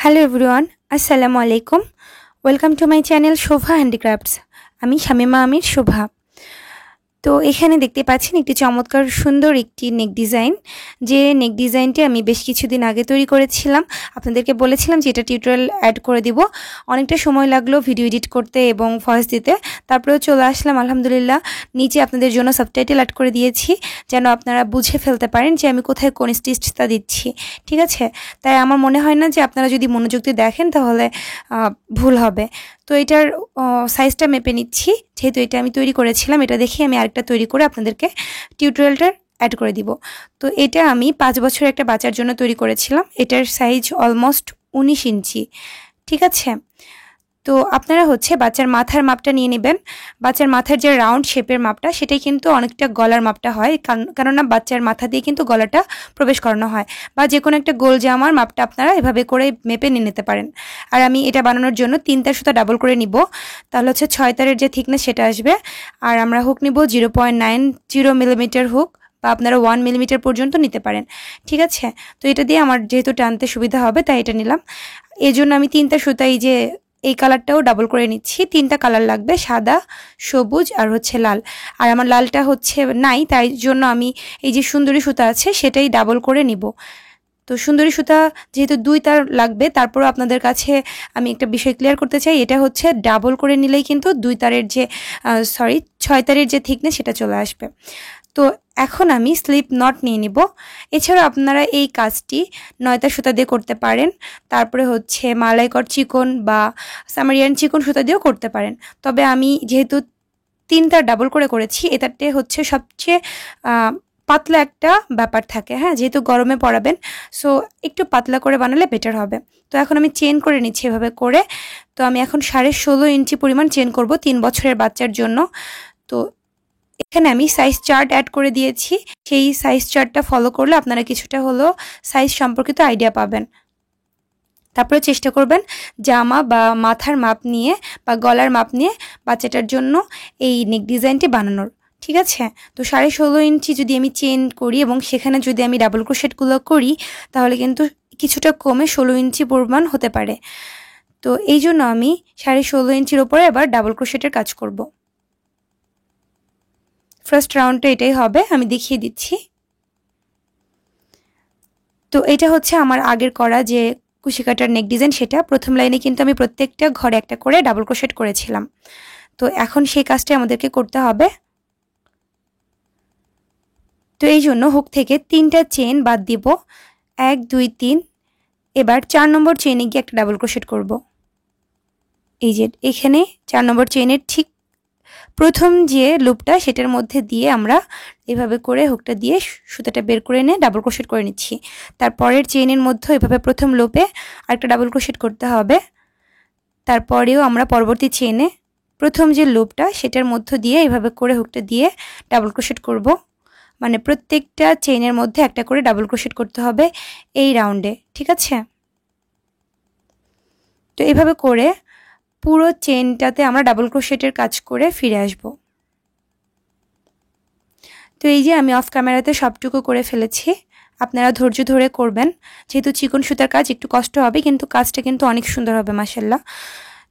Hello everyone, আসসালামু আলাইকুম। Welcome to my channel Shobha handicrafts. আমি শামিমা আমির শোভা। তো এখানে দেখতে পাচ্ছেন একটি চমৎকার সুন্দর একটি নেক ডিজাইন, যে নেক ডিজাইনটি আমি বেশ কিছুদিন আগে তৈরি করেছিলাম। আপনাদেরকে বলেছিলাম যে এটা টিউটোরিয়াল অ্যাড করে দিব। অনেকটা সময় লাগলো ভিডিও এডিট করতে এবং ভয়েস দিতে, তারপরেও চলে আসলাম আলহামদুলিল্লাহ। নিচে আপনাদের জন্য সাবটাইটেল অ্যাড করে দিয়েছি যেন আপনারা বুঝে ফেলতে পারেন যে আমি কোথায় কোন স্টিচটা দিচ্ছি, ঠিক আছে? তাই আমার মনে হয় না যে আপনারা যদি মনোযোগ দিয়ে দেখেন তাহলে ভুল হবে। তো এটার সাইজটা মেপে নিচ্ছি, যেহেতু এটা আমি তৈরি করেছিলাম। এটা দেখে আমি আরেকটা তৈরি করে আপনাদেরকে টিউটোরিয়ালটার অ্যাড করে দিব। তো এটা আমি 5 বছরের একটা বাচ্চার জন্য তৈরি করেছিলাম। এটার সাইজ অলমোস্ট 19 ইঞ্চি, ঠিক আছে? তো আপনারা বাচ্চার মাথার মাপটা নিয়ে নেবেন। বাচ্চার মাথার যে রাউন্ড শেপের মাপটা, সেটাই কিন্তু অনেকটা গলার মাপটা হয়, কেননা বাচ্চার মাথা দিয়ে কিন্তু গলাটা প্রবেশ করানো হয়। বা যে কোনো একটা গোল জামার মাপটা আপনারা এভাবে করে মেপে নিয়ে নিতে পারেন। আর আমি এটা বানানোর জন্য 3 তার সুতা ডাবল করে নিব, তাহলে 6 তারের যে থিকনেস সেটা আসবে। আর আমরা হুক নিব 0.90 মিলিমিটার হুক, বা আপনারা 1 মিলিমিটার পর্যন্ত নিতে পারেন, ঠিক আছে? তো এটা দিয়ে আমার যেহেতু টানতে সুবিধা হবে তাই এটা নিলাম। এই জন্য আমি 3টা সুতা এই কালারটাও ডাবল করে নিচ্ছি। 3টা কালার লাগবে, সাদা, সবুজ আর লাল। আর আমার লালটা নাই, তাই জন্য আমি এই যে সুন্দরী সুতা আছে সেটাই ডাবল করে নিব। তো সুন্দরী সুতা যেহেতু 2 তার লাগবে, তারপরও আপনাদের কাছে আমি একটা বিষয় ক্লিয়ার করতে চাই, এটা ডাবল করে নিলেই কিন্তু 2 তারের যে 6 তারের যে থিকনেস সেটা চলে আসবে। তো এখন আমি স্লিপ নট নিয়ে নিব। এছাড়াও আপনারা এই কাজটি 9 তার সুতা দিয়ে করতে পারেন, তারপরে মালাইকর চিকন বা সামারিয়ান চিকন সুতা দিয়েও করতে পারেন। তবে আমি যেহেতু 3 তার ডাবল করে করেছি, এটাতে সবচেয়ে পাতলা একটা ব্যাপার থাকে, হ্যাঁ, যেহেতু গরমে পরাবেন, সো একটু পাতলা করে বানালে বেটার হবে। তো এখন আমি চেন করে নিচ্ছি এভাবে করে। তো আমি এখন 16.5 ইঞ্চি পরিমাণ চেন করব 3 বছরের বাচ্চার জন্য। তো এখানে আমি সাইজ চার্ট অ্যাড করে দিয়েছি। সেই সাইজ চার্টটা ফলো করলে আপনারা কিছুটা হলেও সাইজ সম্পর্কিত আইডিয়া পাবেন। তারপরে চেষ্টা করবেন জামা বা মাথার মাপ নিয়ে বা গলার মাপ নিয়ে বাচ্চাটার জন্য এই নেক ডিজাইনটি বানানোর, ঠিক আছে? তো 16.5 ইঞ্চি যদি আমি চেন করি এবং সেখানে যদি আমি ডাবল ক্রোশেটগুলো করি, তাহলে কিন্তু কিছুটা কমে 16 ইঞ্চি পরিমাণ হতে পারে। তো এই জন্য আমি 16.5 ইঞ্চির ওপরে আবার ডাবল ক্রোশেটের কাজ করব। ফার্স্ট রাউন্ডটা এটাই হবে, আমি দেখিয়ে দিচ্ছি। তো এটা আমার আগের করা যে কুশি কাটার নেক ডিজাইন, সেটা প্রথম লাইনে কিন্তু আমি প্রত্যেকটা ঘরে একটা করে ডাবল ক্রোশেট করেছিলাম। তো এখন সেই কাজটা আমাদেরকে করতে হবে। তো এই জন্য হুক থেকে 3টা চেন বাদ দিব, 1 2 3। এবার 4 নম্বর চেনে গিয়ে একটা ডাবল ক্রোশেট করব। এই যে এখানে 4 নম্বর চেনের ঠিক প্রথম যে লুপটা, সেটার মধ্যে দিয়ে আমরা এভাবে করে হুকটা দিয়ে সুতাটা বের করে নিয়ে ডাবল ক্রোশেট করে নিচ্ছি। তারপরের চেইনের মধ্যে এভাবে প্রথম লুপে আরেকটা ডাবল ক্রোশেট করতে হবে। তারপরেও আমরা পরবর্তী চেইনে প্রথম যে লুপটা সেটার মধ্য দিয়ে এভাবে করে হুকটা দিয়ে ডাবল ক্রোশেট করব। মানে প্রত্যেকটা চেইনের মধ্যে একটা করে ডাবল ক্রোশেট করতে হবে এই রাউন্ডে, ঠিক আছে? তো এভাবে করে পুরো চেইনটাতে আমরা ডাবল ক্রোশেটের কাজ করে ফিরে আসব। তো এই যে আমি অফ ক্যামেরাতে সবটুকু করে ফেলেছি। আপনারা ধৈর্য ধরে করবেন, যেহেতু চিকন সুতার কাজ একটু কষ্ট হবে, কিন্তু কাজটা কিন্তু অনেক সুন্দর হবে মাশাআল্লাহ।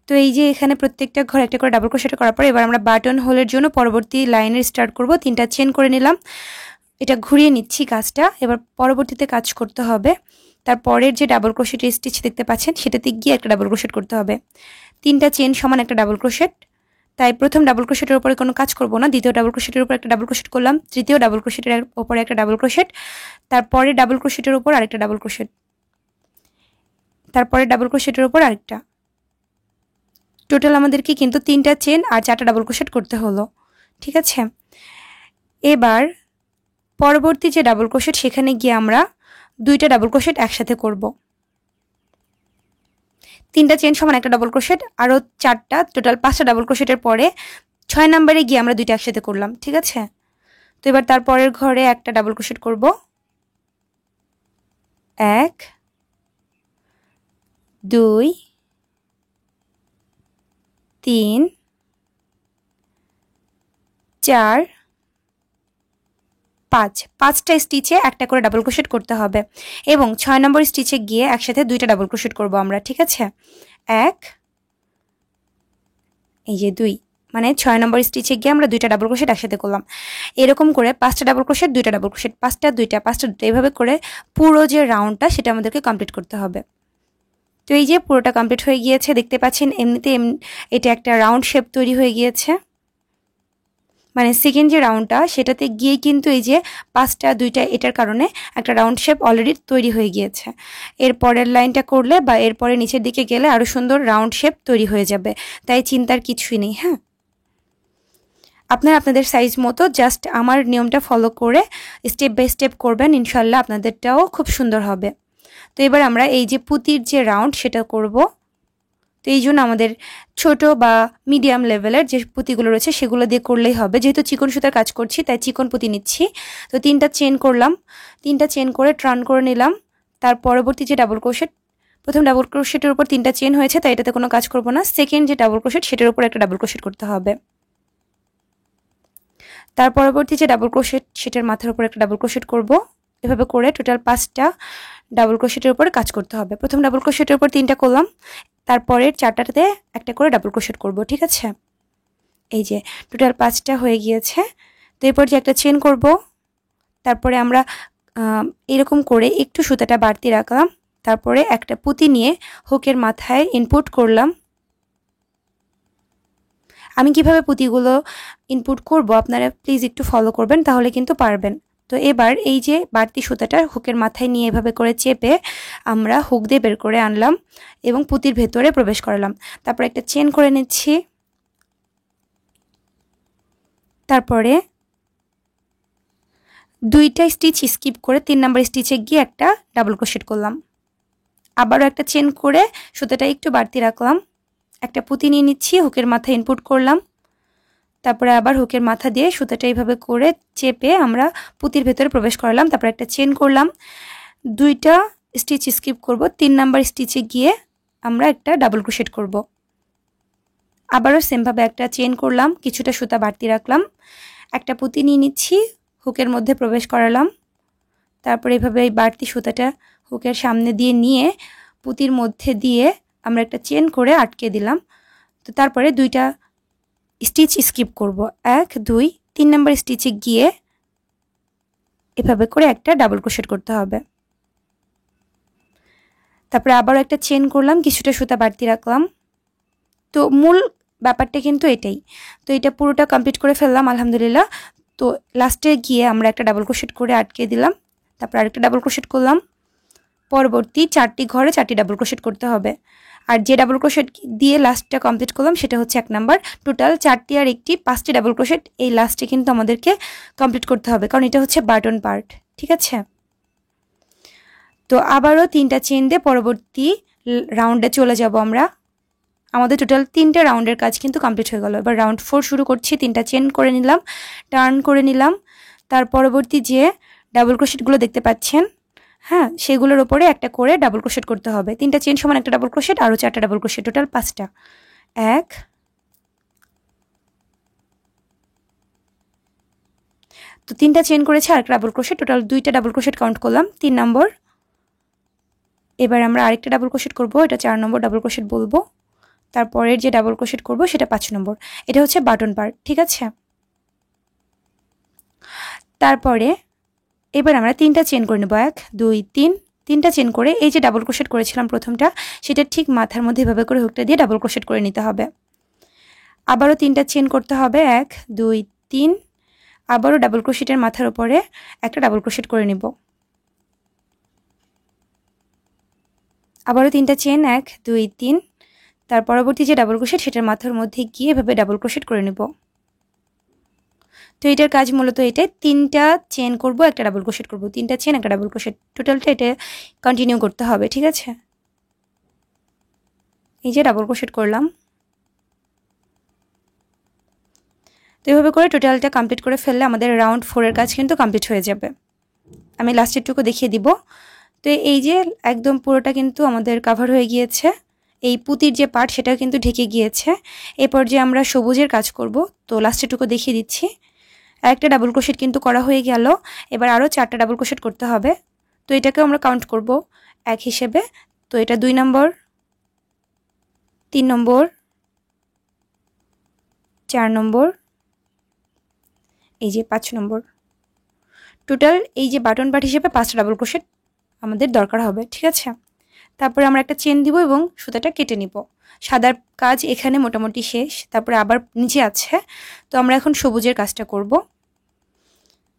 তো এই যে এখানে প্রত্যেকটা ঘরে একটা করে ডাবল ক্রোশেট করার পর এবার আমরা বাটন হোলের জন্য পরবর্তী লাইনের স্টার্ট করব। 3টা চেন করে নিলাম, এটা ঘুরিয়ে নিচ্ছি কাজটা। এবার পরবর্তীতে কাজ করতে হবে, তারপরের যে ডাবল ক্রোশেটের স্টিচ দেখতে পাচ্ছেন সেটাতে গিয়ে একটা ডাবল ক্রোশেট করতে হবে। 3টা চেন সমান একটা ডাবল ক্রোশেট। তাই প্রথম ডাবল ক্রোশেটের উপরে কোনো কাজ করব না, দ্বিতীয় ডাবল ক্রোশেটের উপর একটা ডাবল ক্রোশেট করলাম, তৃতীয় ডাবল ক্রোশেটের উপরে একটা ডাবল ক্রোশেট, তারপরে ডাবল ক্রোশেটের উপর আরেকটা ডাবল ক্রোশেট, তারপরে ডাবল ক্রোশেটের উপর আরেকটা। টোটাল আমাদেরকে কিন্তু 3টা চেন আর 4টা ডাবল ক্রোশেট করতে হলো, ঠিক আছে? এবার পরবর্তী যে ডাবল ক্রোশেট সেখানে গিয়ে আমরা 2টা ডাবল ক্রোশেট একসাথে করব। 3টা চেন সমান একটা ডাবল ক্রোশেট, আরও 4টা, টোটাল 5টা ডাবল ক্রোশেটের পরে 6 নম্বরে গিয়ে আমরা 2টা একসাথে করলাম, ঠিক আছে? তো এবার তারপরের ঘরে একটা ডাবল ক্রোশেট করব, 1 2 3 4 পাঁচটা স্টিচে একটা করে ডাবল ক্রোশেট করতে হবে এবং 6 নম্বর স্টিচে গিয়ে একসাথে দুইটা ডাবল ক্রোশেট করব আমরা, ঠিক আছে। এক, এই যে 2, মানে 6 নম্বর স্টিচে গিয়ে আমরা দুইটা ডাবল ক্রোশেট একসাথে করলাম। এরকম করে 5টা ডাবল ক্রোশেট, দুইটা ডাবল ক্রোশেট, 5টা 2টা, 5টা 2টা, এইভাবে করে পুরো যে রাউন্ডটা সেটা আমাদেরকে কমপ্লিট করতে হবে। তো এই যে পুরোটা কমপ্লিট হয়ে গিয়েছে, দেখতে পাচ্ছেন এমনিতে এটা একটা রাউন্ড শেপ তৈরি হয়ে গিয়েছে। মানে সেকেন্ড যে রাউন্ডটা সেটাতে গিয়ে কিন্তু এই যে 5টা 2টা এটার কারণে একটা রাউন্ড শেপ অলরেডি তৈরি হয়ে গিয়েছে। এর পরের লাইনটা করলে বা এরপরে নিচের দিকে গেলে আরও সুন্দর রাউন্ড শেপ তৈরি হয়ে যাবে, তাই চিন্তার কিছুই নেই। হ্যাঁ, আপনারা আপনাদের সাইজ মতো জাস্ট আমার নিয়মটা ফলো করে স্টেপ বাই স্টেপ করবেন, ইনশাল্লাহ আপনাদেরটাও খুব সুন্দর হবে। তো এবার আমরা এই যে পুঁতির যে রাউন্ড সেটা করব। তো এই জন্য আমাদের ছোট বা মিডিয়াম লেভেলের যে পুঁতিগুলো রয়েছে সেগুলো দিয়ে করলেই হবে, যেহেতু চিকন সুতার কাজ করছি তাই চিকন পুঁতি নিচ্ছি। তো 3টা চেন করলাম, 3টা চেন করে টার্ন করে নিলাম। তার পরবর্তী যে ডাবল ক্রোশেট, প্রথম ডাবল ক্রোশেটের উপর 3টা চেন হয়েছে তাই এটাতে কোনো কাজ করব না। সেকেন্ড যে ডাবল ক্রোশেট সেটার উপর একটা ডাবল ক্রোশেট করতে হবে। তার পরবর্তী যে ডাবল ক্রোশেট সেটার মাথার উপর একটা ডাবল ক্রোশেট করব। এভাবে করে টোটাল 5টা ডাবল ক্রোশেটের উপরে কাজ করতে হবে। প্রথম ডাবল ক্রোশেটের উপর 3টা করলাম, তারপরের 4টাতে একটা করে ডাবল ক্রোশেট করব, ঠিক আছে। এই যে টোটাল 5টা হয়ে গিয়েছে। তো এরপর যে একটা চেন করব, তারপরে আমরা এরকম করে একটু সুতাটা বাড়তি রাখলাম, তারপরে একটা পুঁতি নিয়ে হুকের মাথায় ইনপুট করলাম। আমি কিভাবে পুঁতিগুলো ইনপুট করব আপনারা প্লিজ একটু ফলো করবেন, তাহলে কিন্তু পারবেন। তো এবার এই যে বাড়তি সুতাটা হুকের মাথায় নিয়ে এভাবে করে চেপে আমরা হুক দিয়ে বের করে আনলাম এবং পুঁতির ভেতরে প্রবেশ করালাম। তারপর একটা চেন করে নিচ্ছি, তারপরে 2টা স্টিচ স্কিপ করে 3 নম্বর স্টিচে গিয়ে একটা ডাবল ক্রোশেট করলাম। আবারও একটা চেন করে সুতাটা একটু বাড়তি রাখলাম, একটা পুঁতি নিয়ে নিচ্ছি, হুকের মাথায় ইনপুট করলাম, তারপরে আবার হুকের মাথা দিয়ে সুতাটা এইভাবে করে চেপে আমরা পুঁতির ভেতরে প্রবেশ করালাম। তারপরে একটা চেন করলাম, 2টা স্টিচ স্কিপ করব, 3 নম্বর স্টিচে গিয়ে আমরা একটা ডাবল ক্রোশেট করব। আবারও সেমভাবে একটা চেন করলাম, কিছুটা সুতা বাড়তি রাখলাম, একটা পুঁতি নিয়ে নিচ্ছি, হুকের মধ্যে প্রবেশ করালাম, তারপরে এইভাবে এই বাড়তি সুতাটা হুকের সামনে দিয়ে নিয়ে পুঁতির মধ্যে দিয়ে আমরা একটা চেন করে আটকে দিলাম। তো তারপরে 2টা স্টিচ স্কিপ করব, 1 2 3 নম্বর স্টিচে গিয়ে এভাবে করে একটা ডাবল ক্রোশেট করতে হবে। তারপরে আবারও একটা চেন করলাম, কিছুটা সুতা বাড়তি রাখলাম। তো মূল ব্যাপারটা কিন্তু এটাই। তো এটা পুরোটা কমপ্লিট করে ফেললাম আলহামদুলিল্লাহ। তো লাস্টে গিয়ে আমরা একটা ডাবল ক্রোশেট করে আটকে দিলাম, তারপর আরেকটা ডাবল ক্রোশেট করলাম। পরবর্তী 4টি ঘরে 4টি ডাবল ক্রোশেট করতে হবে। আর যে ডাবল ক্রোশেট দিয়ে লাস্টটা কমপ্লিট করলাম সেটা হচ্ছে 1 নাম্বার। টোটাল 4টি আর একটি 5টি ডাবল ক্রোশেট এই লাস্টে কিন্তু আমাদেরকে কমপ্লিট করতে হবে, কারণ এটা হচ্ছে বাটন পার্ট, ঠিক আছে। তো আবারও 3টা চেন দিয়ে পরবর্তী রাউন্ডে চলে যাব আমরা। আমাদের টোটাল 3টে রাউন্ডের কাজ কিন্তু কমপ্লিট হয়ে গেল। এবার রাউন্ড 4 শুরু করছি। 3টা চেন করে নিলাম, টার্ন করে নিলাম, তার পরবর্তী যে ডাবল ক্রোশেটগুলো দেখতে পাচ্ছেন, হ্যাঁ, সেগুলোর উপরে একটা করে ডাবল ক্রোশেট করতে হবে। 3টা চেন সমান একটা ডাবল ক্রোশেট, আরও 4টা ডাবল ক্রোশেট, টোটাল 5টা। 1 তো 3টা চেন করেছে, আরেকটা ডাবল ক্রোশেট, টোটাল 2টা ডাবল ক্রোশেট কাউন্ট করলাম, 3 নম্বর। এবার আমরা আরেকটা ডাবল ক্রোশেট করব, এটা 4 নম্বর ডাবল ক্রোশেট বলবো। তারপরের যে ডাবল ক্রোশেট করব সেটা 5 নম্বর। এটা হচ্ছে বাটন পার্ট, ঠিক আছে। তারপরে এবার আমরা 3টা চেন করে নেব, 1 2 3, 3টা চেন করে এই যে ডাবল ক্রোশেট করেছিলাম প্রথমটা, সেটা ঠিক মাথার মধ্যে এভাবে করে হুকটা দিয়ে ডাবল ক্রোশেট করে নিতে হবে। আবারও 3টা চেন করতে হবে, 1 2 3, আবারও ডাবল ক্রোশেটের মাথার উপরে একটা ডাবল ক্রোশেট করে নেব। আবারও 3টা চেন, 1 2 3, তার পরবর্তী যে ডাবল ক্রোশেট সেটার মাথার মধ্যে গিয়ে এভাবে ডাবল ক্রোশেট করে নেব। তো এটার কাজ মূলত এটাই, 3টা চেন করব, একটা ডাবল ক্রোশেট করব, 3টা চেন একটা ডাবল ক্রোশেট, টোটালটা এটা কন্টিনিউ করতে হবে, ঠিক আছে। এই যে ডাবল ক্রোশেট করলাম। তো এইভাবে করে টোটালটা কমপ্লিট করে ফেললে আমাদের রাউন্ড 4-এর কাজ কিন্তু কমপ্লিট হয়ে যাবে। আমি লাস্টেরটুকু দেখিয়ে দিব। তো এই যে একদম পুরোটা কিন্তু আমাদের কভার হয়ে গিয়েছে, এই পুঁতির যে পার্ট সেটাও কিন্তু ঢেকে গিয়েছে। এরপর যে আমরা সবুজের কাজ করব, তো লাস্টেরটুকু দেখিয়ে দিচ্ছি। একটা ডাবল ক্রোশেট কিন্তু করা হয়ে গেল। এবার আরও 4টা ডাবল ক্রোশেট করতে হবে। তো এটাকে আমরা কাউন্ট করব 1 হিসেবে। তো এটা 2 নম্বর, 3 নম্বর, 4 নম্বর, এই যে 5 নম্বর। টোটাল এই যে বাটন পার্ট হিসেবে 5টা ডাবল ক্রোশেট আমাদের দরকার হবে, ঠিক আছে। তারপরে আমরা একটা চেন দিব এবং সুতাটা কেটে নিব। সাদার কাজ এখানে মোটামুটি শেষ, তারপরে আবার নিচে আছে। তো আমরা এখন সবুজের কাজটা করব।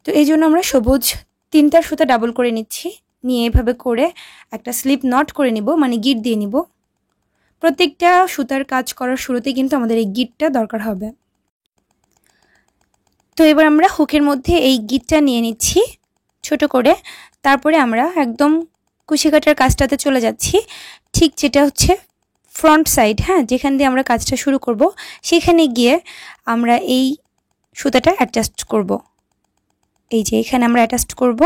তো এই জন্য আমরা সবুজ 3টা সুতা ডাবল করে নিচ্ছি, নিয়ে এভাবে করে একটা স্লিপ নট করে নিব, মানে গিট দিয়ে নিব। প্রত্যেকটা সুতার কাজ করার শুরুতেই কিন্তু আমাদের এই গিটটা দরকার হবে। তো এবার আমরা হুকের মধ্যে এই গিটটা নিয়ে নিচ্ছি ছোট করে। তারপরে আমরা একদম কুশি কাটার কাজটাতে চলে যাচ্ছি, ঠিক যেটা হচ্ছে ফ্রন্ট সাইড, হ্যাঁ, যেখান দিয়ে আমরা কাজটা শুরু করব সেখানে গিয়ে আমরা এই সুতাটা অ্যাডজাস্ট করব। এই যে এখানে আমরা অ্যাডজাস্ট করব।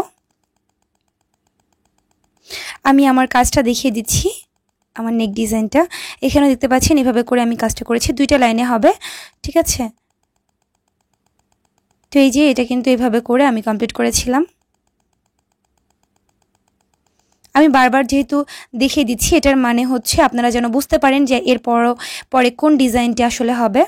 আমি আমার কাজটা দেখিয়ে দিচ্ছি, আমার নেক ডিজাইনটা এখানে দেখতে পাচ্ছেন। এভাবে করে আমি কাজটা করেছি, 2টা লাইনে হবে, ঠিক আছে। তো এই যে এটা কিন্তু এইভাবে করে আমি কমপ্লিট করেছিলাম। আমি বারবার যেহেতু দেখিয়ে দিচ্ছি, এটার মানে হচ্ছে আপনারা যেন বুঝতে পারেন যে পরে কোন ডিজাইনটি আসলে হবে,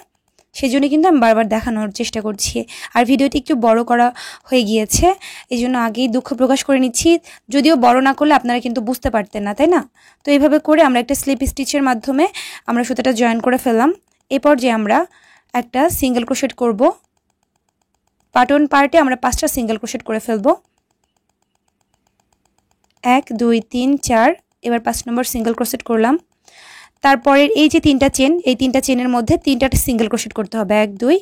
সেজন্য কিন্তু আমি বারবার দেখানোর চেষ্টা করছি। আর ভিডিওটি একটু বড় করা হয়ে গিয়েছে, এই জন্য আগেই দুঃখ প্রকাশ করে নিচ্ছি। যদিও বড় না করলে আপনারা কিন্তু বুঝতে পারতেন না, তাই না? তো এইভাবে করে আমরা একটা স্লিপ স্টিচের মাধ্যমে আমরা সুতাটা জয়েন করে ফেললাম। এরপর যে আমরা একটা সিঙ্গেল ক্রোশেট করব। বাটন পার্টে আমরা 5টা সিঙ্গেল ক্রোশেট করে ফেলব। 1 2 3 4। এবার 5 নম্বর সিঙ্গেল ক্রোশেট করলাম। তারপরের এই যে 3টা চেন, এই 3টা চেনের মধ্যে 3টা সিঙ্গেল ক্রোশেট করতে হবে, 1 2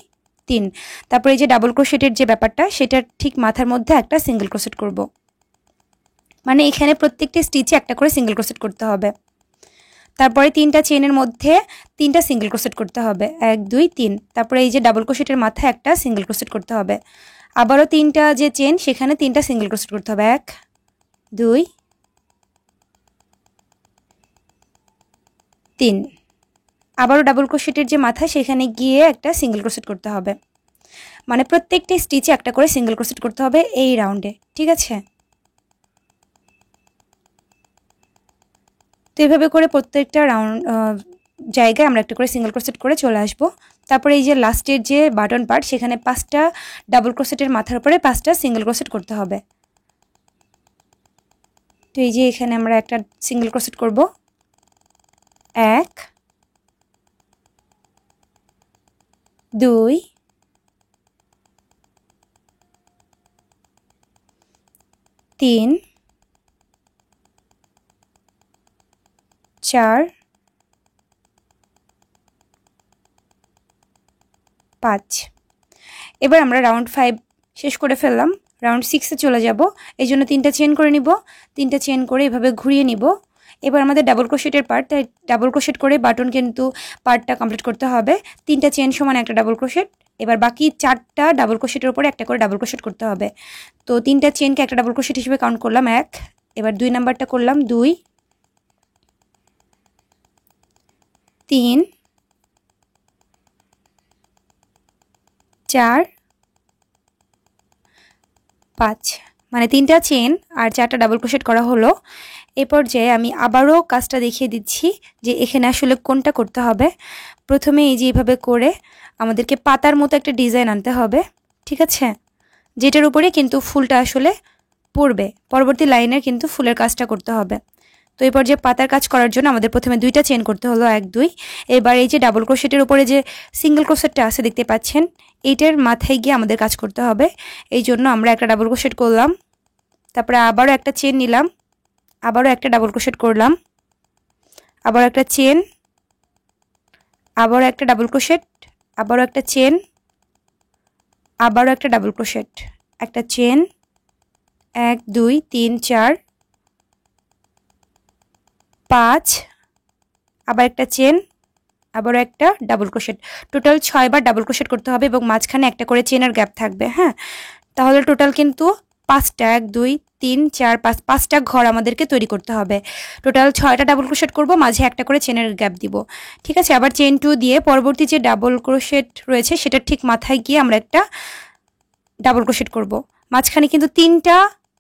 3। তারপরে এই যে ডাবল ক্রোশেটের যে ব্যাপারটা, সেটার ঠিক মাথার মধ্যে একটা সিঙ্গেল ক্রোশেট করব, মানে এখানে প্রত্যেকটা স্টিচে একটা করে সিঙ্গেল ক্রোশেট করতে হবে। তারপরে 3টা চেনের মধ্যে 3টা সিঙ্গেল ক্রোশেট করতে হবে, 1 2 3। তারপরে এই যে ডাবল ক্রোশেটের মাথায় একটা সিঙ্গেল ক্রোশেট করতে হবে। আবারও 3টা যে চেন, সেখানে 3টা সিঙ্গেল ক্রোশেট করতে হবে, 1 2 3। আবারও ডাবল ক্রোশেটের যে মাথা, সেখানে গিয়ে একটা সিঙ্গেল ক্রোশেট করতে হবে, মানে প্রত্যেকটা স্টিচে একটা করে সিঙ্গেল ক্রোশেট করতে হবে এই রাউন্ডে, ঠিক আছে। তো এভাবে করে প্রত্যেকটা জায়গায় আমরা একটা করে সিঙ্গেল ক্রোশেট করে চলে আসব। তারপরে এই যে লাস্টের যে বাটন পার্ট, সেখানে 5টা ডাবল ক্রোশেটের মাথার উপরে 5টা সিঙ্গেল ক্রোশেট করতে হবে। তো এই যে এখানে আমরা একটা সিঙ্গেল ক্রোশেট করব, 1 2 3 4 5। এবার আমরা রাউন্ড 5 শেষ করে ফেললাম, রাউন্ড 6-এ চলে যাব। এই জন্য 3টা চেন করে নিব, 3টা চেন করে এভাবে ঘুরিয়ে নিব। এবার আমাদের ডাবল ক্রোশেটের পার্ট, তাই ডাবল ক্রোশেট করে বাটন কিন্তু পার্টটা কমপ্লিট করতে হবে। 3টা চেন সমান একটা ডাবল ক্রোশেট। এবার বাকি 4টা ডাবল ক্রোশেটের উপরে একটা করে ডাবল ক্রোশেট করতে হবে। তো 3টা চেনকে একটা ডাবল ক্রোশেট হিসেবে কাউন্ট করলাম, 1। এবার 2 নাম্বারটা করলাম, 2 3 4 5, মানে 3টা চেন আর 4টা ডাবল ক্রোশেট করা হলো। এই পর্যায়ে আমি আবারও কাজটা দেখিয়ে দিচ্ছি যে এখানে আসলে কোনটা করতে হবে। প্রথমে এই যে এইভাবে করে আমাদেরকে পাতার মতো একটা ডিজাইন আনতে হবে, ঠিক আছে, যেটার উপরে কিন্তু ফুলটা আসলে পড়বে। পরবর্তী লাইনের কিন্তু ফুলের কাজটা করতে হবে। তো এই পর্যায়ে পাতার কাজ করার জন্য আমাদের প্রথমে 2টা চেন করতে হলো, 1 2। এবার এই যে ডাবল ক্রোশেটের উপরে যে সিঙ্গেল ক্রোশেটটা আছে দেখতে পাচ্ছেন, এইটার মাথায় গিয়ে আমাদের কাজ করতে হবে। এই জন্য আমরা একটা ডাবল ক্রোশেট করলাম, তারপরে আবারও একটা চেন নিলাম, আবারও একটা ডাবল ক্রোশেট করলাম, আবারও একটা চেন, আবারও একটা ডাবল ক্রোশেট, আবারও একটা চেন, আবারও একটা ডাবল ক্রোশেট, একটা চেন, 1 2 3 4 5, আবার একটা চেন, আবারও একটা ডাবল ক্রোশেট। টোটাল 6 বার ডাবল ক্রোশেট করতে হবে এবং মাঝখানে একটা করে চেনের গ্যাপ থাকবে, হ্যাঁ। তাহলে টোটাল কিন্তু 5টা, 1 2 3 4 5, 5টা ঘর আমাদেরকে তৈরি করতে হবে। টোটাল 6টা ডাবল ক্রোশেট করব, মাঝে একটা করে চেনের গ্যাপ দিব, ঠিক আছে। আবার চেন 2 দিয়ে পরবর্তী যে ডাবল ক্রোশেট রয়েছে সেটা ঠিক মাথায় গিয়ে আমরা একটা ডাবল ক্রোশেট করব। মাঝখানে কিন্তু 3টা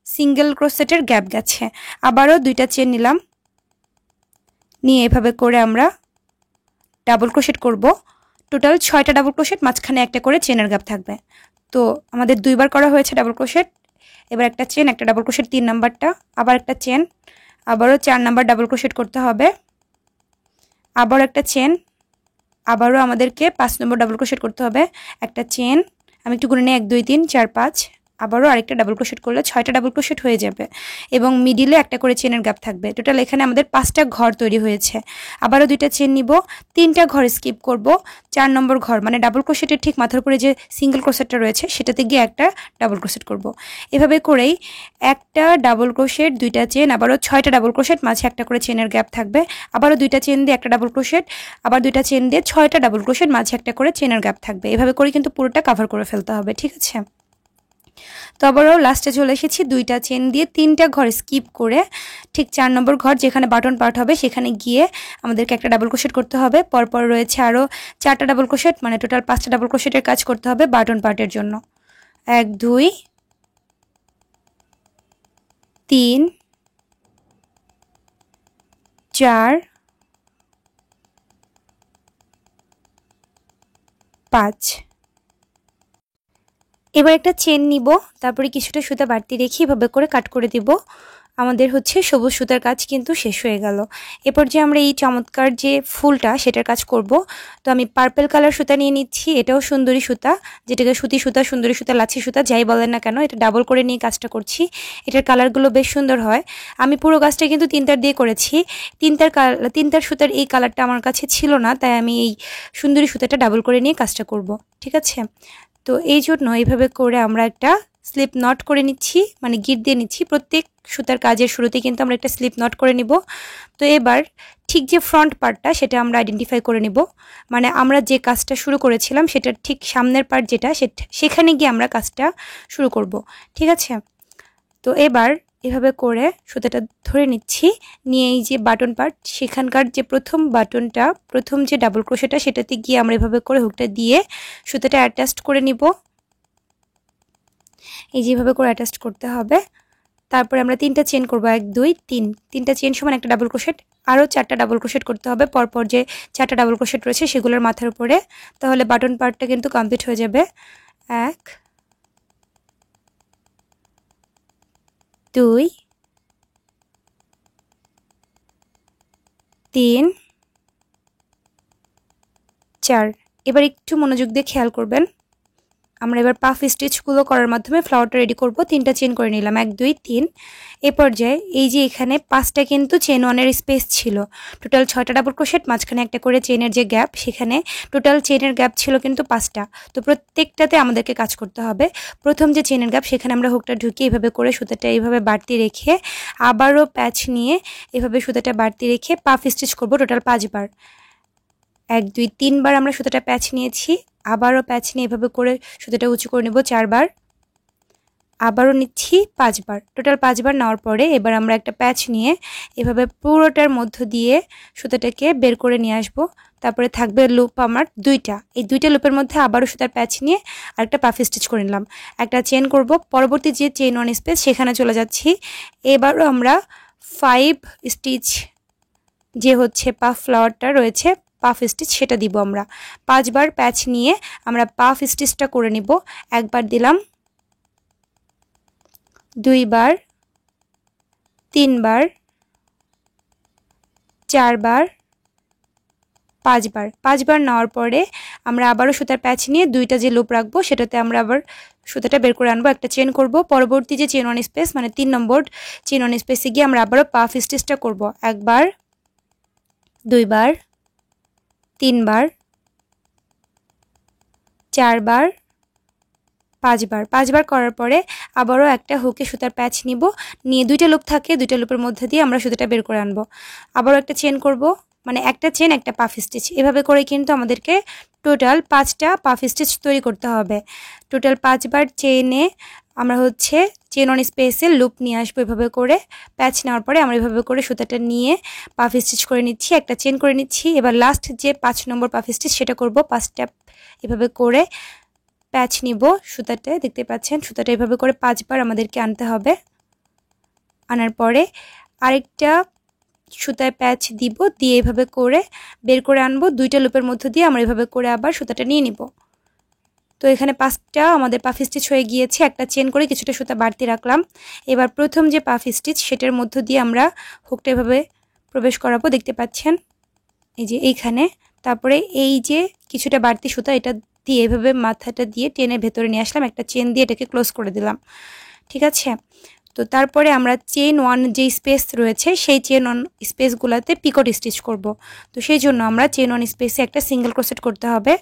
সিঙ্গেল ক্রোশেটের গ্যাপ গেছে। আবারও 2টা চেন নিলাম, নিয়ে এভাবে করে আমরা ডাবল ক্রোশেট করব। টোটাল 6টা ডাবল ক্রোশেট, মাঝখানে একটা করে চেনের গ্যাপ থাকবে। তো আমাদের 2বার করা হয়েছে ডাবল ক্রোশেট। এবার একটা চেন, একটা ডাবল ক্রোশেট 3 নাম্বারটা, আবার একটা চেন, আবারও 4 নাম্বার ডাবল ক্রোশেট করতে হবে, আবার একটা চেন, আবারও আমাদেরকে 5 নম্বর ডাবল ক্রোশেট করতে হবে, একটা চেন, আমি একটু গুনে নিই 1 2 3 4 5, আবারও আরেকটা ডাবল ক্রোশেট করলে 6টা ডাবল ক্রোশেট হয়ে যাবে এবং মিডিলে একটা করে চেনের গ্যাপ থাকবে। টোটাল এখানে আমাদের 5টা ঘর তৈরি হয়েছে। আবারও 2টা চেন নিব, 3টা ঘর স্কিপ করব, 4 নম্বর ঘর মানে ডাবল ক্রোশেটের ঠিক মাথার উপরে যে সিঙ্গেল ক্রোশেটটা রয়েছে সেটাতে গিয়ে একটা ডাবল ক্রোশেট করব। এভাবে করেই একটা ডাবল ক্রোশেট, 2টা চেন, আবারও 6টা ডাবল ক্রোশেট, মাঝে একটা করে চেনের গ্যাপ থাকবে, আবারও 2টা চেন দিয়ে একটা ডাবল ক্রোশেট, আবার 2টা চেন দিয়ে 6টা ডাবল ক্রোশেট, মাঝে একটা করে চেনের গ্যাপ থাকবে। এভাবে করে কিন্তু পুরোটা কভার করে ফেলতে হবে, ঠিক আছে? তো আবারও লাস্টে চলে এসেছি, 2টা চেন দিয়ে 3টা ঘর স্কিপ করে ঠিক 4 নম্বর ঘর যেখানে বাটন পার্ট হবে সেখানে গিয়ে আমাদেরকে একটা ডাবল ক্রোশেট করতে হবে। পরপর রয়েছে আরও 4টা ডাবল ক্রোশেট, মানে টোটাল 5টা ডাবল ক্রোশেটের কাজ করতে হবে বাটন পার্টের জন্য। 1 2 3 4 5। এবার একটা চেন নিব, তারপরে কিছুটা সুতা বাড়তি রেখে এভাবে করে কাট করে দিব। আমাদের হচ্ছে সবুজ সুতার কাজ কিন্তু শেষ হয়ে গেল। এরপর যে আমরা এই চমৎকার যে ফুলটা সেটার কাজ করব। তো আমি পার্পল কালার সুতা নিয়ে নিচ্ছি, এটাও সুন্দরী সুতা, যেটাকে সুতি সুতা, সুন্দরী সুতা, লাচ্ছি সুতা যাই বলেন না কেন, এটা ডাবল করে নিয়ে কাজটা করছি। এটার কালারগুলো বেশ সুন্দর হয়। আমি পুরো কাজটা কিন্তু 3 তার দিয়ে করেছি। 3 তার সুতার এই কালারটা আমার কাছে ছিল না, তাই আমি এই সুন্দরী সুতাটা ডাবল করে নিয়ে কাজটা করব, ঠিক আছে? তো এই জন্য এইভাবে করে আমরা একটা স্লিপ নট করে নিচ্ছি, মানে গিট দিয়ে নিচ্ছি। প্রত্যেক সুতার কাজের শুরুতে কিন্তু আমরা একটা স্লিপ নট করে নিব। তো এবার ঠিক যে ফ্রন্ট পার্টটা সেটা আমরা আইডেন্টিফাই করে নিব, মানে আমরা যে কাজটা শুরু করেছিলাম সেটার ঠিক সামনের পার্ট যেটা সেখানে গিয়ে আমরা কাজটা শুরু করব, ঠিক আছে? তো এবার এভাবে করে সুতাটা ধরে নিচ্ছি, নিয়ে এই যে বাটন পার্ট সেখানকার যে প্রথম বাটনটা, প্রথম যে ডাবল ক্রোশেটা সেটাতে গিয়ে আমরা এভাবে করে হুকটা দিয়ে সুতাটা অ্যাটাচ করে নিব। এই যেভাবে করে অ্যাটাচ করতে হবে। তারপরে আমরা 3টা চেন করব, 1 2 3, 3টা চেন সমান একটা ডাবল ক্রোশেট, আরও 4টা ডাবল ক্রোশেট করতে হবে পরপর যে 4টা ডাবল ক্রোশেট রয়েছে সেগুলোর মাথার উপরে, তাহলে বাটন পার্টটা কিন্তু কমপ্লিট হয়ে যাবে। 1 2 3 4। এবার একটু মনোযোগ দিয়ে খেয়াল করবেন। আমরা এবার পাফ স্টিচগুলো করার মাধ্যমে ফ্লাওয়ারটা রেডি করব। 3টা চেন করে নিলাম, 1 2 3। এই পর্যায়ে এই যে এখানে 5টা কিন্তু চেন ওয়ানের স্পেস ছিল, টোটাল 6টা ডাবল ক্রোশেট, মাঝখানে একটা করে চেনের যে গ্যাপ, সেখানে টোটাল চেনের গ্যাপ ছিল কিন্তু 5টা। তো প্রত্যেকটাতে আমাদেরকে কাজ করতে হবে। প্রথম যে চেনের গ্যাপ সেখানে আমরা হুকটা ঢুকিয়ে এভাবে করে সুতাটা এইভাবে বাড়তি রেখে আবারও প্যাচ নিয়ে এভাবে সুতাটা বাড়তি রেখে পাফ স্টিচ করব টোটাল 5 বার। 1 2 3 বার আমরা সুতাটা প্যাচ নিয়েছি, আবারও প্যাচ নিয়ে এভাবে করে সুতাটা উঁচু করে নেব 4 বার, আবারও নিচ্ছি 5 বার, টোটাল 5 বার নেওয়ার পরে এবার আমরা একটা প্যাচ নিয়ে এভাবে পুরোটার মধ্য দিয়ে সুতাটাকে বের করে নিয়ে আসব। তারপরে থাকবে লুপ আমার 2টা, এই 2টা লুপের মধ্যে আবারও সুতার প্যাচ নিয়ে আরেকটা পাফ স্টিচ করে নিলাম, একটা চেন করব, পরবর্তী যে চেন ওয়ান স্পেস সেখানে চলে যাচ্ছি। এবারও আমরা 5 স্টিচ যে হচ্ছে পাফ ফ্লাওয়ারটা রয়েছে পাফ স্টিচ সেটা দিব আমরা 5 বার প্যাচ নিয়ে আমরা পাফ স্টিচটা করে নিব। একবার দিলাম, 2 বার, 3 বার, 4 বার, 5 বার। 5 বার নেওয়ার পরে আমরা আবারও সুতার প্যাচ নিয়ে 2টা যে লুপ রাখবো সেটাতে আমরা আবার সুতাটা বের করে আনবো, একটা চেন করব, পরবর্তী যে চেন ওয়ান স্পেস মানে 3 নম্বর চেন ওয়ান স্পেসে গিয়ে আমরা আবারও পাফ স্টিচটা করব, একবার, 2 বার, 3 বার, 4 বার, 5 বার। 5 বার করার পরে আবারও একটা হুকে সুতার প্যাচ নিব, নিয়ে 2টা লুপ থাকে, 2টা লুপের মধ্যে দিয়ে আমরা সুতাটা বের করে আনবো, আবারও একটা চেন করব, মানে একটা চেন একটা পাফ স্টিচ, এভাবে করে কিন্তু আমাদেরকে টোটাল 5টা পাফ স্টিচ তৈরি করতে হবে। টোটাল 5 বার চেনে আমরা হচ্ছে চেন অন স্পেসে লুপ নিয়ে আসবো, এভাবে করে প্যাচ নেওয়ার পরে আমরা এভাবে করে সুতাটা নিয়ে পাফ স্টিচ করে নিচ্ছি, একটা চেন করে নিচ্ছি। এবার লাস্ট যে 5 নম্বর পাফ স্টিচ সেটা করব 5টা এভাবে করে প্যাচ নিব সুতাতে, দেখতে পাচ্ছেন সুতাটা এভাবে করে 5 বার আমাদেরকে আনতে হবে। আনার পরে আরেকটা সুতায় প্যাচ দিব, দিয়ে এভাবে করে বের করে আনবো। 2টা লুপের মধ্য দিয়ে আমরা এভাবে করে আবার সুতাটা নিয়ে নিব। তো এখানে 5টা আমাদের পাফ স্টিচ হয়ে গিয়েছে। একটা চেন করে কিছুটা সুতা বাড়তি রাখলাম। এবার প্রথম যে পাফ স্টিচ সেটার মধ্য দিয়ে আমরা হুকটা এভাবে প্রবেশ করাবো, দেখতে পাচ্ছেন এই যে এইখানে। তারপরে এই যে কিছুটা বাড়তি সুতা এটা দিয়ে এভাবে মাথাটা দিয়ে টেনে ভেতরে নিয়ে আসলাম, একটা চেন দিয়ে এটাকে ক্লোজ করে দিলাম। ঠিক আছে, তো তারপরে আমরা চেন 1 যে স্পেস রয়েছে সেই চেন 1 স্পেসগুলোতে পিকট স্টিচ করব। তো সেই জন্য আমরা চেন 1 স্পেসে একটা সিঙ্গেল ক্রোশেট করতে হবে।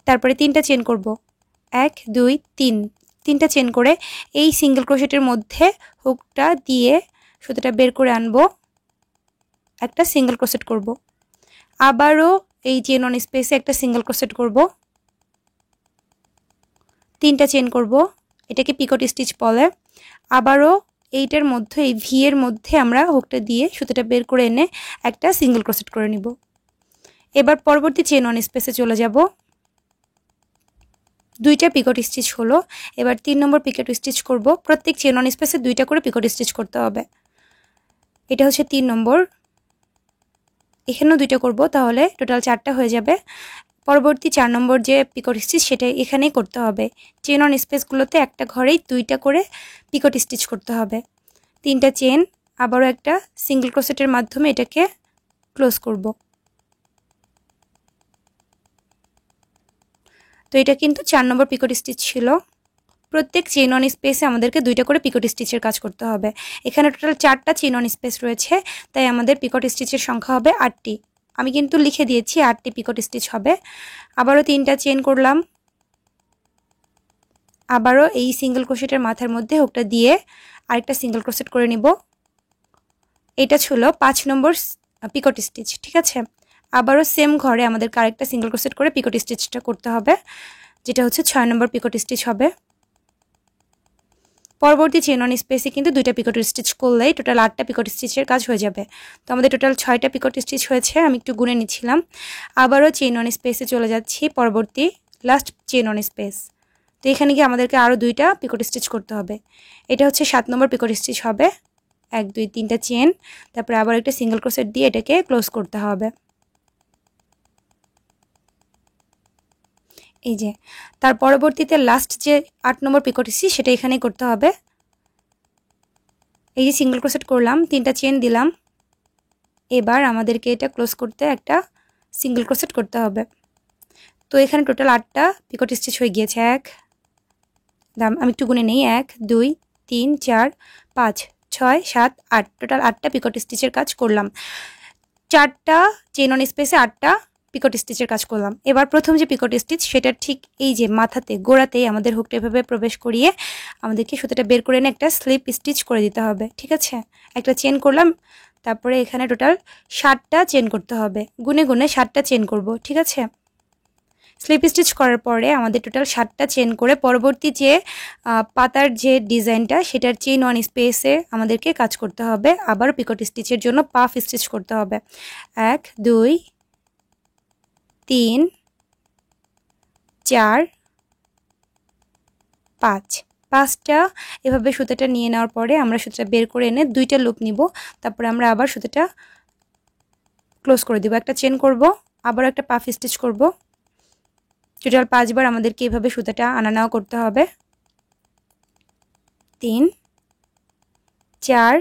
তারপরে 3টা চেন করব, 1 2 3, 3টা চেন করে এই সিঙ্গেল ক্রোশেটের মধ্যে হুকটা দিয়ে সুতাটা বের করে আনবো, একটা সিঙ্গেল ক্রোশেট করব। আবারও এই চেন 1 স্পেসে একটা সিঙ্গেল ক্রোশেট করব, 3টা চেন করব, এটাকে পিকট স্টিচ বলে। আবারও এইটার মধ্যে এই ভি এর মধ্যে আমরা হুকটা দিয়ে সুতাটা বের করে এনে একটা সিঙ্গেল ক্রোশেট করে নিব। এবার পরবর্তী চেন 1 স্পেসে চলে যাব, 2টা পিকট স্টিচ হলো। এবার 3 নম্বর পিকট স্টিচ করব। প্রত্যেক চেন 1 স্পেসে 2টা করে পিকট স্টিচ করতে হবে। এটা হচ্ছে 3 নম্বর, এখানেও 2টা করব, তাহলে টোটাল 4টা হয়ে যাবে। পরবর্তী 4 নম্বর যে পিকট স্টিচ সেটা এখানেই করতে হবে। চেন 1 স্পেসগুলোতে একটা ঘরেই 2টা করে পিকট স্টিচ করতে হবে। 3টা চেন, আবারও একটা সিঙ্গেল ক্রোশেটের মাধ্যমে এটাকে ক্লোজ করব। তো এটা কিন্তু 4 নম্বর পিকট স্টিচ ছিল। প্রত্যেক চেন 1 স্পেসে আমাদেরকে 2টা করে পিকট স্টিচের কাজ করতে হবে। এখানে টোটাল 4টা চেন 1 স্পেস রয়েছে, তাই আমাদের পিকট স্টিচের সংখ্যা হবে 8টি। আমি কিন্তু লিখে দিয়েছি 8টি পিকট স্টিচ হবে। আবারও 3টা চেন করলাম, আবারও এই সিঙ্গেল ক্রোশেটের মাথার মধ্যে হুকটা দিয়ে আরেকটা সিঙ্গেল ক্রোশেট করে নিব। এটা ছিল 5 নম্বর পিকট স্টিচ। ঠিক আছে, আবারও সেম ঘরে আমাদেরকে আরেকটা সিঙ্গেল ক্রোশেট করে পিকট স্টিচটা করতে হবে, যেটা হচ্ছে 6 নম্বর পিকট স্টিচ হবে। পরবর্তী চেন 1 স্পেসে কিন্তু 2টা পিকট স্টিচ করলেই টোটাল 8টা পিকট স্টিচের কাজ হয়ে যাবে। তো আমাদের টোটাল 6টা পিকট স্টিচ হয়েছে, আমি একটু গুনে নিচ্ছিলাম। আবারও চেন 1 স্পেসে চলে যাচ্ছি, পরবর্তী লাস্ট চেন 1 স্পেস। তো এখানে গিয়ে আমাদেরকে আরও 2টা পিকট স্টিচ করতে হবে। এটা হচ্ছে 7 নম্বর পিকট স্টিচ হবে। 1 2 3টা চেন, তারপরে আবার একটা সিঙ্গেল ক্রোশেট দিয়ে এটাকে ক্লোজ করতে হবে। এই যে তার পরবর্তীতে লাস্ট যে 8 নম্বর পিকট স্টিচ সেটা এখানেই করতে হবে। এই যে সিঙ্গেল ক্রোশেট করলাম, 3টা চেন দিলাম। এবার আমাদেরকে এটা ক্লোজ করতে একটা সিঙ্গেল ক্রোশেট করতে হবে। তো এখানে টোটাল 8টা পিকট স্টিচ হয়ে গিয়েছে। আমি একটু গুনে নেই, 1 2 3 4 5 6 7 8, টোটাল 8টা পিকট স্টিচের কাজ করলাম। 4টা চেন 1 স্পেসে 8টা পিকট স্টিচের কাজ করলাম। এবার প্রথম যে পিকট স্টিচ সেটার ঠিক এই যে মাথাতে গোড়াতেই আমাদের হুকটা এভাবে প্রবেশ করিয়ে আমাদেরকে সুতাটা বের করে এনে একটা স্লিপ স্টিচ করে দিতে হবে। ঠিক আছে, একটা চেন করলাম, তারপরে এখানে টোটাল 7টা চেন করতে হবে, গুনে গুনে 7টা চেন করব। ঠিক আছে, স্লিপ স্টিচ করার পরে আমাদের টোটাল 7টা চেন করে পরবর্তী যে পাতার যে ডিজাইনটা সেটার চেন 1 স্পেসে আমাদেরকে কাজ করতে হবে। আবার পিকট স্টিচের জন্য পাফ স্টিচ করতে হবে। 1 2 3 4 5, 5টা এভাবে সুতাটা নিয়ে নেওয়ার পরে আমরা সুতাটা বের করে এনে 2টা লুপ নিব। তারপরে আমরা আবার সুতাটা ক্লোজ করে দিব, একটা চেন করব, আবার একটা পাফ স্টিচ করব। টোটাল 5 বার আমাদেরকে এইভাবে সুতাটা আনা নেওয়া করতে হবে। 3 4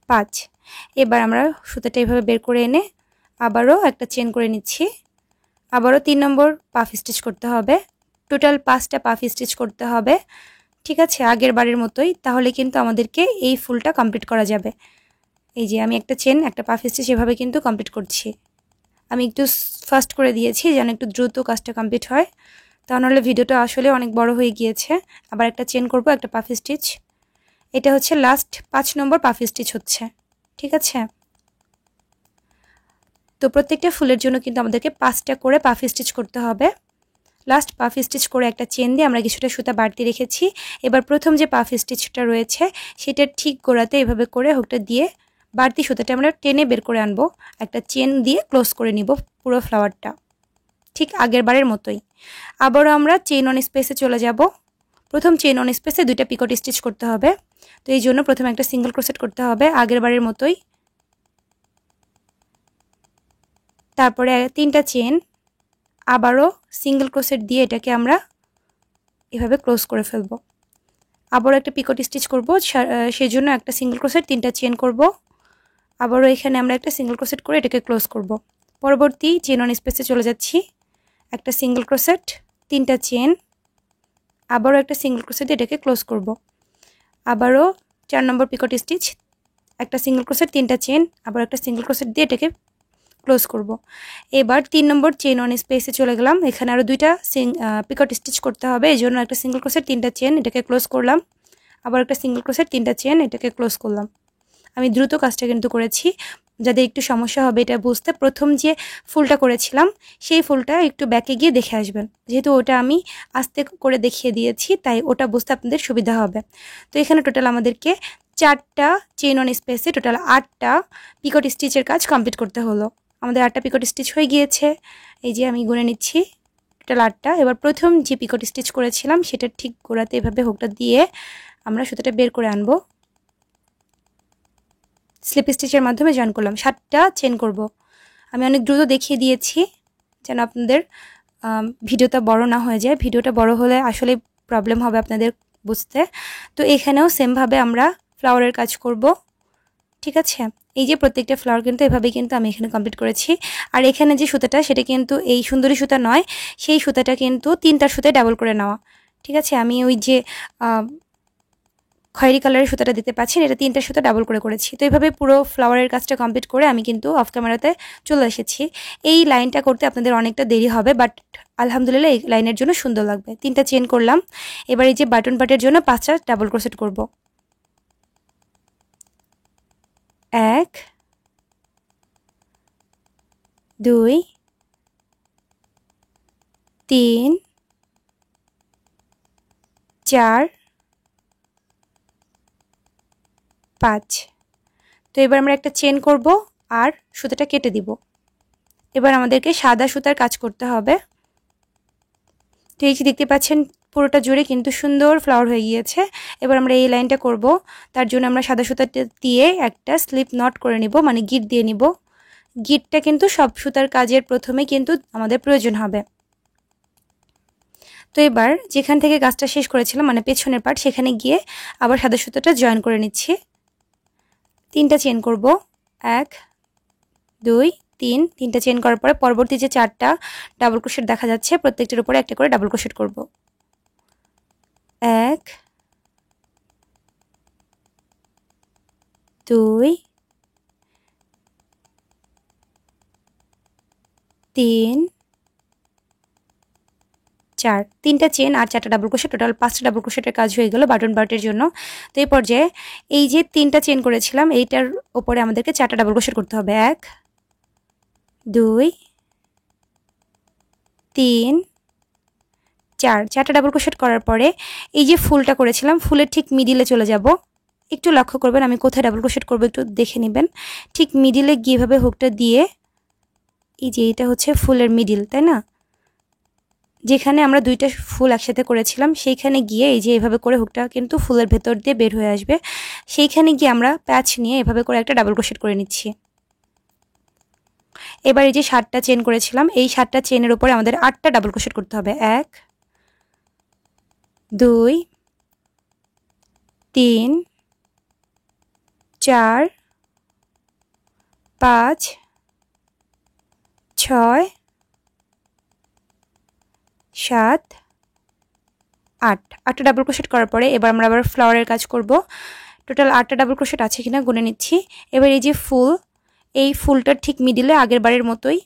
5, এবার আমরা সুতাটা এইভাবে বের করে এনে আবারও একটা চেন করে নিচ্ছি। আবারও 3 নম্বর পাফ স্টিচ করতে হবে। টোটাল 5টা পাফ স্টিচ করতে হবে। ঠিক আছে, আগের বারের মতোই, তাহলে কিন্তু আমাদেরকে এই ফুলটা কমপ্লিট করা যাবে। এই যে আমি একটা চেন একটা পাফ স্টিচ এভাবে কিন্তু কমপ্লিট করছি। আমি একটু ফাস্ট করে দিয়েছি যেন একটু দ্রুত কাজটা কমপ্লিট হয়, তা নাহলে ভিডিওটা আসলে অনেক বড় হয়ে গিয়েছে। আবার একটা চেন করব, একটা পাফ স্টিচ। এটা হচ্ছে লাস্ট 5 নম্বর পাফ স্টিচ হচ্ছে। ঠিক আছে, তো প্রত্যেকটা ফুলের জন্য কিন্তু আমাদেরকে 5টা করে পাফ স্টিচ করতে হবে। লাস্ট পাফ স্টিচ করে একটা চেন দিয়ে আমরা কিছুটা সুতা বাড়তি রেখেছি। এবার প্রথম যে পাফ স্টিচটা রয়েছে সেটার ঠিক গোড়াতে এভাবে করে হুকটা দিয়ে বাড়তি সুতাটা আমরা টেনে বের করে আনবো, একটা চেন দিয়ে ক্লোজ করে নিব পুরো ফ্লাওয়ারটা। ঠিক আগের বারের মতোই। আবারও আমরা চেইন অন স্পেসে চলে যাব। প্রথম চেইন অন স্পেসে 2টা পিকট স্টিচ করতে হবে। তো এই জন্য প্রথমে একটা সিঙ্গেল ক্রোশেট করতে হবে আগের বারের মতোই। তারপরে 3টা চেন, আবারও সিঙ্গেল ক্রোশেট দিয়ে এটাকে আমরা এভাবে ক্লোজ করে ফেলব। আবারও একটা পিকট স্টিচ করব, সেজন্য একটা সিঙ্গেল ক্রোশেট 3টা চেন করব। আবারও এখানে আমরা একটা সিঙ্গেল ক্রোশেট করে এটাকে ক্লোজ করব। পরবর্তী চেন অন স্পেসে চলে যাচ্ছি। একটা সিঙ্গেল ক্রোশেট, 3টা চেন, আবারও একটা সিঙ্গেল ক্রোশেট দিয়ে এটাকে ক্লোজ করব। আবারও 4 নম্বর পিকট স্টিচ, একটা সিঙ্গেল ক্রোশেট, 3টা চেন, আবার একটা সিঙ্গেল ক্রোশেট দিয়ে এটাকে ক্লোজ করব। এবার 3 নম্বর চেন অন স্পেসে চলে গেলাম। এখানে আরও 2টা পিকট স্টিচ করতে হবে, এই জন্য একটা সিঙ্গেল ক্রোশেট, 3টা চেন, এটাকে ক্লোজ করলাম। আবার একটা সিঙ্গেল ক্রোশেট, 3টা চেন, এটাকে ক্লোজ করলাম। আমি দ্রুত কাজটা কিন্তু করেছি, যাদের একটু সমস্যা হবে এটা বুঝতে। প্রথম যে ফুলটা করেছিলাম সেই ফুলটা একটু ব্যাকে গিয়ে দেখে আসবেন, যেহেতু ওটা আমি আস্তে করে দেখিয়ে দিয়েছি, তাই ওটা বুঝতে আপনাদের সুবিধা হবে। তো এখানে টোটাল আমাদেরকে 4টা চেইন অন স্পেসে টোটাল 8টা পিকট স্টিচের কাজ কমপ্লিট করতে হলো। আমাদের 8টা পিকট স্টিচ হয়ে গিয়েছে, এই যে আমি গুনে নিচ্ছি টোটাল 8টা। এবার প্রথম যে পিকট স্টিচ করেছিলাম সেটা ঠিক গোড়াতে এভাবে হুকটা দিয়ে আমরা সুতাটা বের করে আনবো। স্লিপ স্টিচের মাধ্যমে জয়েন করলাম। 7টা চেন করব। আমি অনেক দ্রুত দেখিয়ে দিয়েছি যেন আপনাদের ভিডিওটা বড় না হয়ে যায়। ভিডিওটা বড় হলে আসলে প্রবলেম হবে আপনাদের বুঝতে। তো এখানেও সেমভাবে আমরা ফ্লাওয়ারের কাজ করব, ঠিক আছে। এই যে প্রত্যেকটা ফ্লাওয়ার কিন্তু এভাবে কিন্তু আমি এখানে কমপ্লিট করেছি। আর এখানে যে সুতাটা সেটা কিন্তু এই সুন্দরী সুতা নয়, সেই সুতাটা কিন্তু 3টা সুতায় ডাবল করে নেওয়া, ঠিক আছে। আমি ওই যে খয়েরি কালারের সুতাটা দিতে পাচ্ছেন, এটা 3টা সুতা ডাবল করে করেছি। তো এইভাবে পুরো ফ্লাওয়ারের কাজটা কমপ্লিট করে আমি কিন্তু অফ ক্যামেরাতে চলে এসেছি। এই লাইনটা করতে আপনাদের অনেকটা দেরি হবে, বাট আলহামদুলিল্লাহ এই লাইনের জন্য সুন্দর লাগবে। 3টা চেন করলাম। এবার এই যে বাটন পার্টের জন্য 5টা ডাবল ক্রোশেট করব। 1 2 3 4 5। তো এবার আমরা একটা চেন করব আর সুতাটা কেটে দিব। এবার আমাদেরকে সাদা সুতার কাজ করতে হবে। তো এই যে দেখতে পাচ্ছেন পুরোটা জুড়ে কিন্তু সুন্দর ফ্লাওয়ার হয়ে গিয়েছে। এবার আমরা এই লাইনটা করব, তার জন্য আমরা সাদা সুতাটা দিয়ে একটা স্লিপ নট করে নিব, মানে গিট দিয়ে নিব। গিটটা কিন্তু সব সুতার কাজের প্রথমে কিন্তু আমাদের প্রয়োজন হবে। তো এবার যেখান থেকে কাজটা শেষ করেছিলাম মানে পেছনের পার্ট, সেখানে গিয়ে আবার সাদা সুতাটা জয়েন করে নিচ্ছি। 3টা চেন করব, 1 2 3। 3টা চেন করার পরে পরবর্তী যে 4টা ডাবল ক্রোশেট দেখা যাচ্ছে প্রত্যেকটার উপরে একটা করে ডাবল ক্রোশেট করব। 1 2 3 4। 3টা চেন আর 4টা ডাবল ক্রোশেট, টোটাল 5টা ডাবল ক্রোশেটের কাজ হয়ে গেল বাটন পার্টের জন্য। তো এই পর্যায়ে এই যে 3টা চেন করেছিলাম এইটার উপরে আমাদেরকে 4টা ডাবল ক্রোশেট করতে হবে। 1 2 3 4। 4টা ডাবল ক্রোশেট করার পরে এই যে ফুলটা করেছিলাম ফুলের ঠিক মিডিলে চলে যাব। একটু লক্ষ্য করবেন আমি কোথায় ডাবল ক্রোশেট করব, একটু দেখে নেবেন। ঠিক মিডিলে গিয়ে এভাবে হুকটা দিয়ে, এই যে এটা হচ্ছে ফুলের মিডিল, তাই না, যেখানে আমরা 2টা ফুল একসাথে করেছিলাম সেইখানে গিয়ে এই যে এভাবে করে হুকটা কিন্তু ফুলের ভেতর দিয়ে বের হয়ে আসবে। সেইখানে গিয়ে আমরা প্যাচ নিয়ে এভাবে করে একটা ডাবল ক্রোশেট করে নিচ্ছি। এবার এই যে 7টা চেন করেছিলাম এই 7টা চেনের উপরে আমাদের 8টা ডাবল ক্রোশেট করতে হবে। 1 2 3 4 5 6 7 8। 8টা ডাবল ক্রোশেট করার পরে এবার আমরা আবার ফ্লাওয়ারের কাজ করব। টোটাল 8টা ডাবল ক্রোশেট আছে কিনা গুনে নিচ্ছি। এবার এই যে ফুল, এই ফুলটার ঠিক মিডিলে আগের বারের মতোই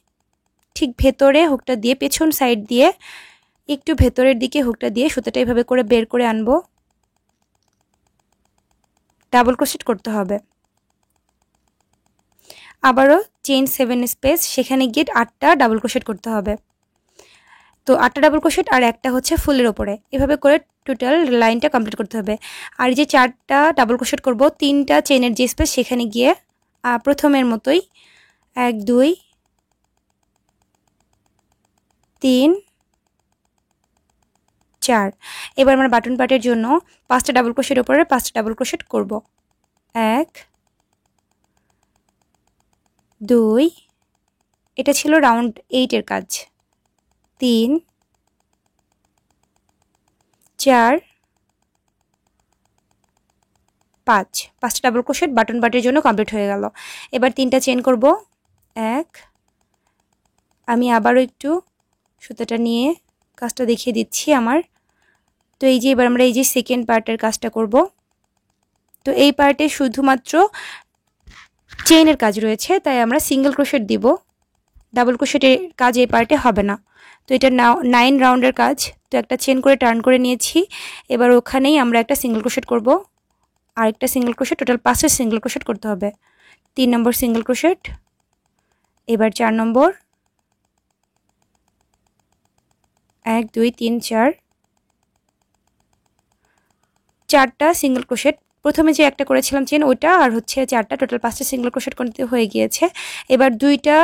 ঠিক ভেতরে হুকটা দিয়ে পেছন সাইড দিয়ে একটু ভেতরের দিকে হুকটা দিয়ে সুতাটা এভাবে করে বের করে আনবো। ডাবল ক্রোশেট করতে হবে। আবারও চেইন 7 স্পেস, সেখানে গিয়ে 8টা ডাবল ক্রোশেট করতে হবে। তো 8টা ডাবল ক্রোশেট আর একটা হচ্ছে ফুলের ওপরে, এভাবে করে টোটাল লাইনটা কমপ্লিট করতে হবে। আর যে 4টা ডাবল ক্রোশেট করব 3টা চেইনের যে স্পেস সেখানে গিয়ে প্রথমের মতোই 1 2 3 4। এবার আমরা বাটন পার্টের জন্য 5টা ডাবল ক্রোশের উপরে 5টা ডাবল ক্রোশেট করব। 1 2, এটা ছিল রাউন্ড 8 এর কাজ। 3 4 5, 5টা ডাবল ক্রোশেট বাটন পার্টের জন্য কমপ্লিট হয়ে গেল। এবার 3টা চেইন করব। 1, আমি আবারও একটু সুতাটা নিয়ে কাজটা দেখিয়ে দিচ্ছি আমার। তো এই যে এবার আমরা এই যে সেকেন্ড পার্টের কাজটা করব। তো এই পার্টে শুধুমাত্র চেইনের কাজ রয়েছে, তাই আমরা সিঙ্গেল ক্রোশেট দিব, ডাবল ক্রোশেটের কাজ এই পার্টে হবে না। তো এটা 9 রাউন্ডের কাজ। তো একটা চেইন করে টার্ন করে নিয়েছি। এবার ওখানেই আমরা একটা সিঙ্গেল ক্রোশেট করব, আরেকটা সিঙ্গেল ক্রোশেট, টোটাল 5টা সিঙ্গেল ক্রোশেট করতে হবে। 3 নম্বর সিঙ্গেল ক্রোশেট, এবার 4 নম্বর, 1 2 3 4, 4টা সিঙ্গেল ক্রোশেট। প্রথমে যে একটা করেছিলাম চেন ওটা আর হচ্ছে 4টা, টোটাল 5টা সিঙ্গেল ক্রোশেট করতে হয়ে গিয়েছে। এবার 2টা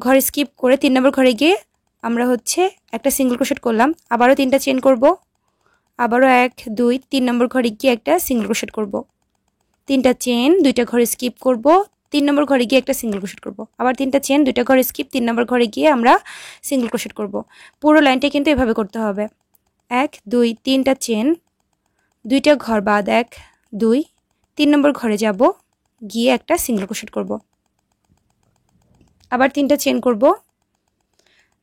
ঘর স্কিপ করে 3 নম্বর ঘরে গিয়ে আমরা হচ্ছে একটা সিঙ্গেল ক্রোশেট করলাম। আবারও 3টা চেন করব, আবারও 1 2 3 নম্বর ঘরে গিয়ে একটা সিঙ্গেল ক্রোশেট করব। 3টা চেন, 2টা ঘরে স্কিপ করব, 3 নম্বর ঘরে গিয়ে একটা সিঙ্গেল ক্রোশেট করব। আবার 3টা চেন, 2টা ঘরে স্কিপ, 3 নম্বর ঘরে গিয়ে আমরা সিঙ্গেল ক্রোশেট করব। পুরো লাইনটা কিন্তু এভাবে করতে হবে। 1 2 3টা চেন, 2টা ঘর বাদ 1 2, 3 নম্বর ঘরে যাব, গিয়ে একটা সিঙ্গেল ক্রোশেট করব। আবার 3টা চেন করব।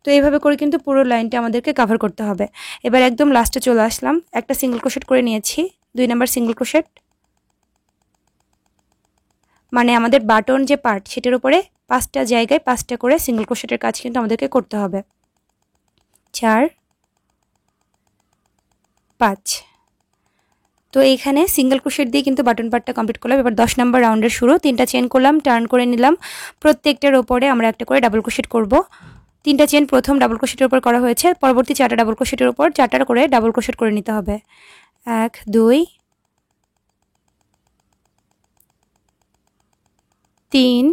তো এইভাবে করে কিন্তু পুরো লাইনটা আমাদেরকে কভার করতে হবে। এবার একদম লাস্টে চলে আসলাম, একটা সিঙ্গেল ক্রোশেট করে নিয়েছি, 2 নম্বর সিঙ্গেল ক্রোশেট, মানে আমাদের বাটন যে পার্ট সেটার উপরে 5টা জায়গায় 5টা করে সিঙ্গেল ক্রোশেটের কাজ কিন্তু আমাদেরকে করতে হবে। 4 5। তো এইখানে সিঙ্গেল ক্রোশেট দিয়ে কিন্তু বাটন পার্টটা কমপ্লিট করলাম। এবার 10 নম্বর রাউন্ডের শুরু। 3টা চেন করলাম, টার্ন করে নিলাম, প্রত্যেকটার উপরে আমরা একটা করে ডাবল ক্রোশেট করব। 3টা চেন প্রথম ডাবল ক্রোশেটের উপর করা হয়েছে, পরবর্তী 4টা ডাবল ক্রোশেটের উপর 4টা করে ডাবল ক্রোশেট করে নিতে হবে। 1 2 3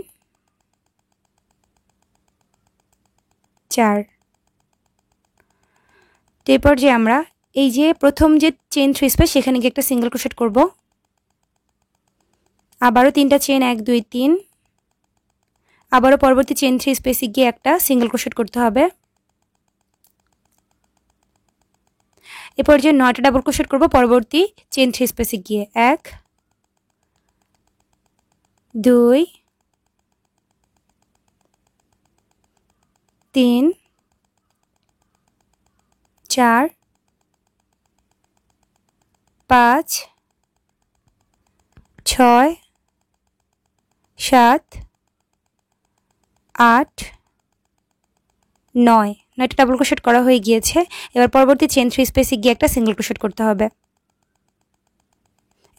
4। এরপর যে আমরা এই যে প্রথম যে চেন 3 স্পেস সেখানে গিয়ে একটা সিঙ্গেল ক্রোশেট করব। আবারও 3টা চেন 1 2 3, আবারও পরবর্তী চেন 3 স্পেসে গিয়ে একটা সিঙ্গেল ক্রোশেট করতে হবে। এরপর যে 9টা ডাবল ক্রোশেট করব পরবর্তী চেন 3 স্পেসে গিয়ে। 1 2 3 4 5 6 7 8 9, 9টা ডাবল ক্রোশেট করা হয়ে গিয়েছে। এবার পরবর্তী চেন 3 স্পেসে গিয়ে একটা সিঙ্গেল ক্রোশেট করতে হবে।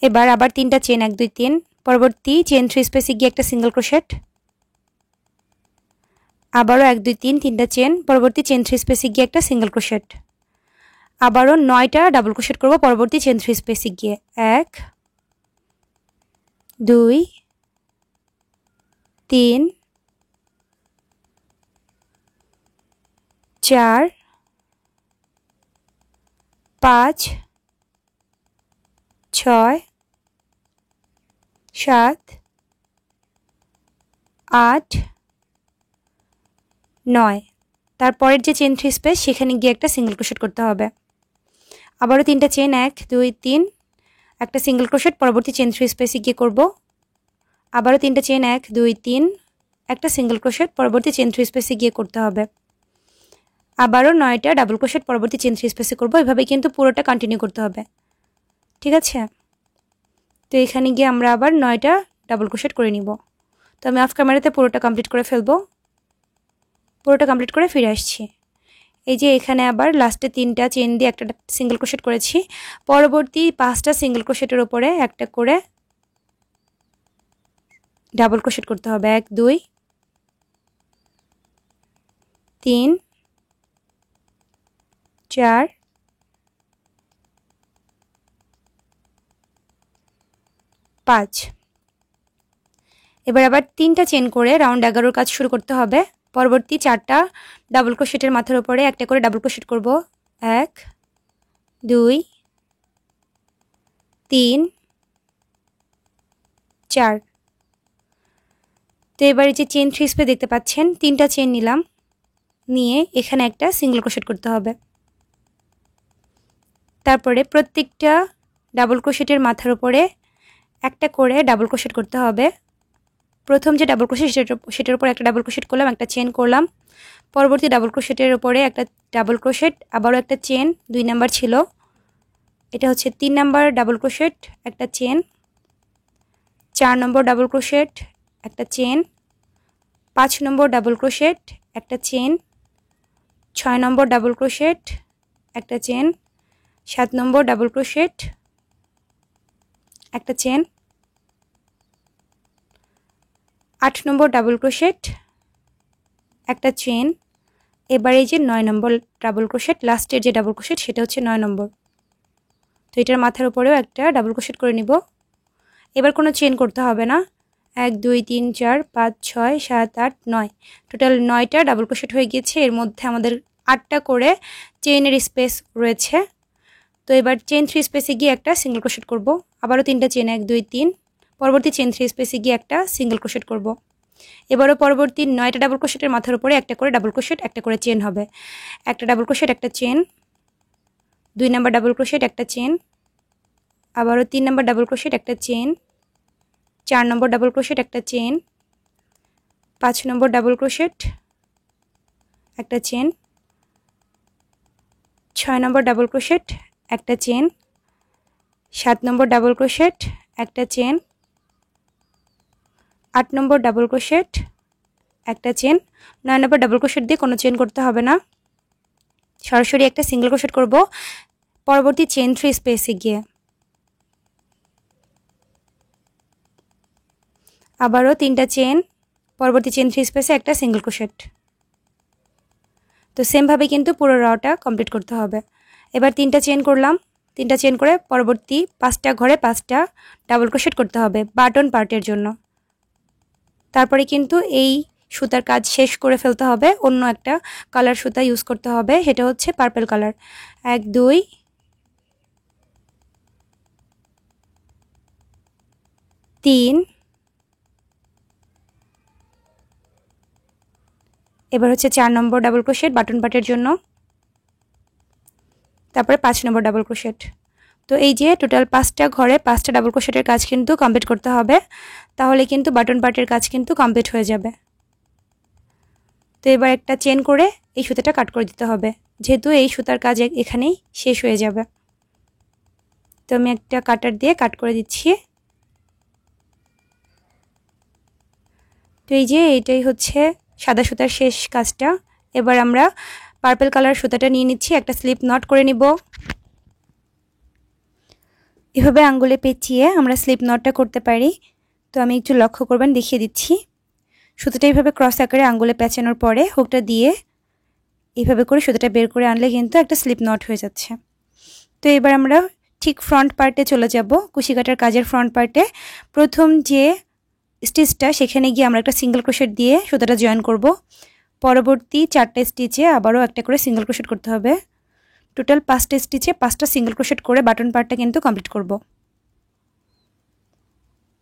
এবার আবার 3টা চেন 1 2 3, পরবর্তী চেন 3 স্পেসে গিয়ে একটা সিঙ্গেল ক্রোশেট, আবারও 1 2 3, 3টা চেন, পরবর্তী চেন 3 স্পেসে গিয়ে একটা সিঙ্গেল ক্রোশেট, আবারও 9টা ডাবল ক্রোশেট করব পরবর্তী চেন 3 স্পেসে গিয়ে। 1 2 3 4 5 6 7 8 9, তারপরের যে চেন 3 স্পেস সেখানে গিয়ে একটা সিঙ্গেল ক্রোশেট করতে হবে। আবারও 3টা চেন 1 2 3, একটা সিঙ্গেল ক্রোশেট পরবর্তী চেন 3 স্পেসে গিয়ে করব। আবারও 3টা চেন 1 2 3, একটা সিঙ্গেল ক্রোশেট পরবর্তী চেন 3 স্পেসে গিয়ে করতে হবে। আবারও 9টা ডাবল ক্রোশেট পরবর্তী চেন 3 স্পেসে করব। এভাবে কিন্তু পুরোটা কন্টিনিউ করতে হবে, ঠিক আছে? তো এখানে গিয়ে আমরা আবার 9টা ডাবল ক্রোশেট করে নিব। তো আমি অফ ক্যামেরাতে পুরোটা কমপ্লিট করে ফেলবো। পুরোটা কমপ্লিট করে ফিরে আসছি। এই যে এখানে আবার লাস্টে 3টা চেন দিয়ে একটা সিঙ্গেল ক্রোশেট করেছি, পরবর্তী 5টা সিঙ্গেল ক্রোশেটের উপরে একটা করে ডাবল ক্রোশেট করতে হবে। 1 2 3 4 5। এবার আবার 3টা চেন করে রাউন্ড 11 কাজ শুরু করতে হবে। পরবর্তী 4টা ডাবল ক্রোশেটের মাথার উপরে একটা করে ডাবল ক্রোশেট করব। 1 2 3 4। তো এবারে যে চেন 3 স্পেস দেখতে পাচ্ছেন, 3টা চেন নিলাম, নিয়ে এখানে একটা সিঙ্গেল ক্রোশেট করতে হবে। তারপরে প্রত্যেকটা ডাবল ক্রোশেটের মাথার উপরে একটা করে ডাবল ক্রোশেট করতে হবে। প্রথম যে ডাবল ক্রোশেট সেটার উপর একটা ডাবল ক্রোশেট করলাম, একটা চেন করলাম। পরবর্তী ডাবল ক্রোশেটের উপরে একটা ডাবল ক্রোশেট, আবারও একটা চেন, 2 নাম্বার ছিল, এটা হচ্ছে 3 নাম্বার ডাবল ক্রোশেট, একটা চেন, 4 নম্বর ডাবল ক্রোশেট, একটা চেন, 5 নম্বর ডাবল ক্রোশেট, একটা চেন, 6 নম্বর ডাবল ক্রোশেট, একটা চেন, 7 নম্বর ডাবল ক্রোশেট, একটা চেন, 8 নম্বর ডাবল ক্রোশেট, একটা চেন। এবার এই যে 9 নম্বর ডাবল ক্রোশেট, লাস্টের যে ডাবল ক্রোশেট সেটা হচ্ছে 9 নম্বর। তো এটার মাথার উপরেও একটা ডাবল ক্রোশেট করে নিব। এবার কোনো চেন করতে হবে না। 1 2 3 4 5 6 7 8 9, টোটাল 9টা ডাবল ক্রোশেট হয়ে গিয়েছে। এর মধ্যে আমাদের 8টা করে চেইনের স্পেস রয়েছে। তো এবার চেন 3 স্পেসে গিয়ে একটা সিঙ্গেল ক্রোশেট করব। আবারও 3টা চেন, 1 2 3, পরবর্তী চেন 3 স্পেসে গিয়ে একটা সিঙ্গেল ক্রোশেট করব। এবারও পরবর্তী 9টা ডাবল ক্রোশেটের মাথার উপরে একটা করে ডাবল ক্রোশেট, একটা করে চেন হবে। একটা ডাবল ক্রোশেট, একটা চেন, 2 নাম্বার ডাবল ক্রোশেট, একটা চেন, আবারও 3 নাম্বার ডাবল ক্রোশেট, একটা চেন, 4 নম্বর ডাবল ক্রোশেট, একটা চেন, 5 নম্বর ডাবল ক্রোশেট, একটা চেন, 6 নম্বর ডাবল ক্রোশেট, একটা চেন, 7 নম্বর ডাবল ক্রোশেট, একটা চেন, 8 নম্বর ডাবল ক্রোশেট, একটা চেন। 9 নম্বর ডাবল ক্রোশেট দিয়ে কোনো চেন করতে হবে না, সরাসরি একটা সিঙ্গেল ক্রোশেট করব পরবর্তী চেন 3 স্পেসে গিয়ে। আবারও 3টা চেন, পরবর্তী চেন 3 স্পেসে একটা সিঙ্গেল ক্রোশেট। তো সেমভাবে কিন্তু পুরো রটা কমপ্লিট করতে হবে। এবার 3টা চেন করলাম, 3টা চেন করে পরবর্তী 5টা ঘরে 5টা ডাবল ক্রোশেট করতে হবে বাটন পার্টের জন্য। তারপরে কিন্তু এই সুতার কাজ শেষ করে ফেলতে হবে, অন্য একটা কালার সুতা ইউজ করতে হবে, সেটা হচ্ছে পার্পল কালার। 1 2 3, এবার হচ্ছে 4 নম্বর ডাবল ক্রোশেট বাটন পার্টের জন্য, তারপরে 5 নম্বর ডাবল ক্রোশেট। তো এই যে টোটাল 5টা ঘরে 5টা ডাবল ক্রোশেটের কাজ কিন্তু কমপ্লিট করতে হবে, তাহলে কিন্তু বাটন পার্টের কাজ কিন্তু কমপ্লিট হয়ে যাবে। তো এবার একটা চেন করে এই সুতাটা কাট করে দিতে হবে, যেহেতু এই সুতার কাজ এখানেই শেষ হয়ে যাবে। তো আমি একটা কাটার দিয়ে কাট করে দিচ্ছি। তো এই যে এটাই হচ্ছে সাদা সুতার শেষ কাজটা। এবার আমরা পার্পল কালার সুতাটা নিয়ে নিচ্ছি, একটা স্লিপ নট করে নিব। এভাবে আঙ্গুলে পেঁচিয়ে আমরা স্লিপ নটটা করতে পারি। তো আমি একটু লক্ষ্য করবেন, দেখিয়ে দিচ্ছি। সুতাটা এইভাবে ক্রস আকারে আঙ্গুলে পেঁচানোর পরে হুকটা দিয়ে এইভাবে করে সুতাটা বের করে আনলে কিন্তু একটা স্লিপ নট হয়ে যাচ্ছে। তো এবার আমরা ঠিক ফ্রন্ট পার্টে চলে যাব, কুশি কাটার কাজের ফ্রন্ট পার্টে। প্রথম যে স্টিচটা সেখানে গিয়ে আমরা একটা সিঙ্গেল ক্রোশেট দিয়ে সুতাটা জয়েন করব। পরবর্তী 4টা স্টিচে আবারও একটা করে সিঙ্গেল ক্রোশেট করতে হবে। টোটাল 5টা স্টিচে 5টা সিঙ্গেল ক্রোশেট করে বাটন পার্টটা কিন্তু কমপ্লিট করব।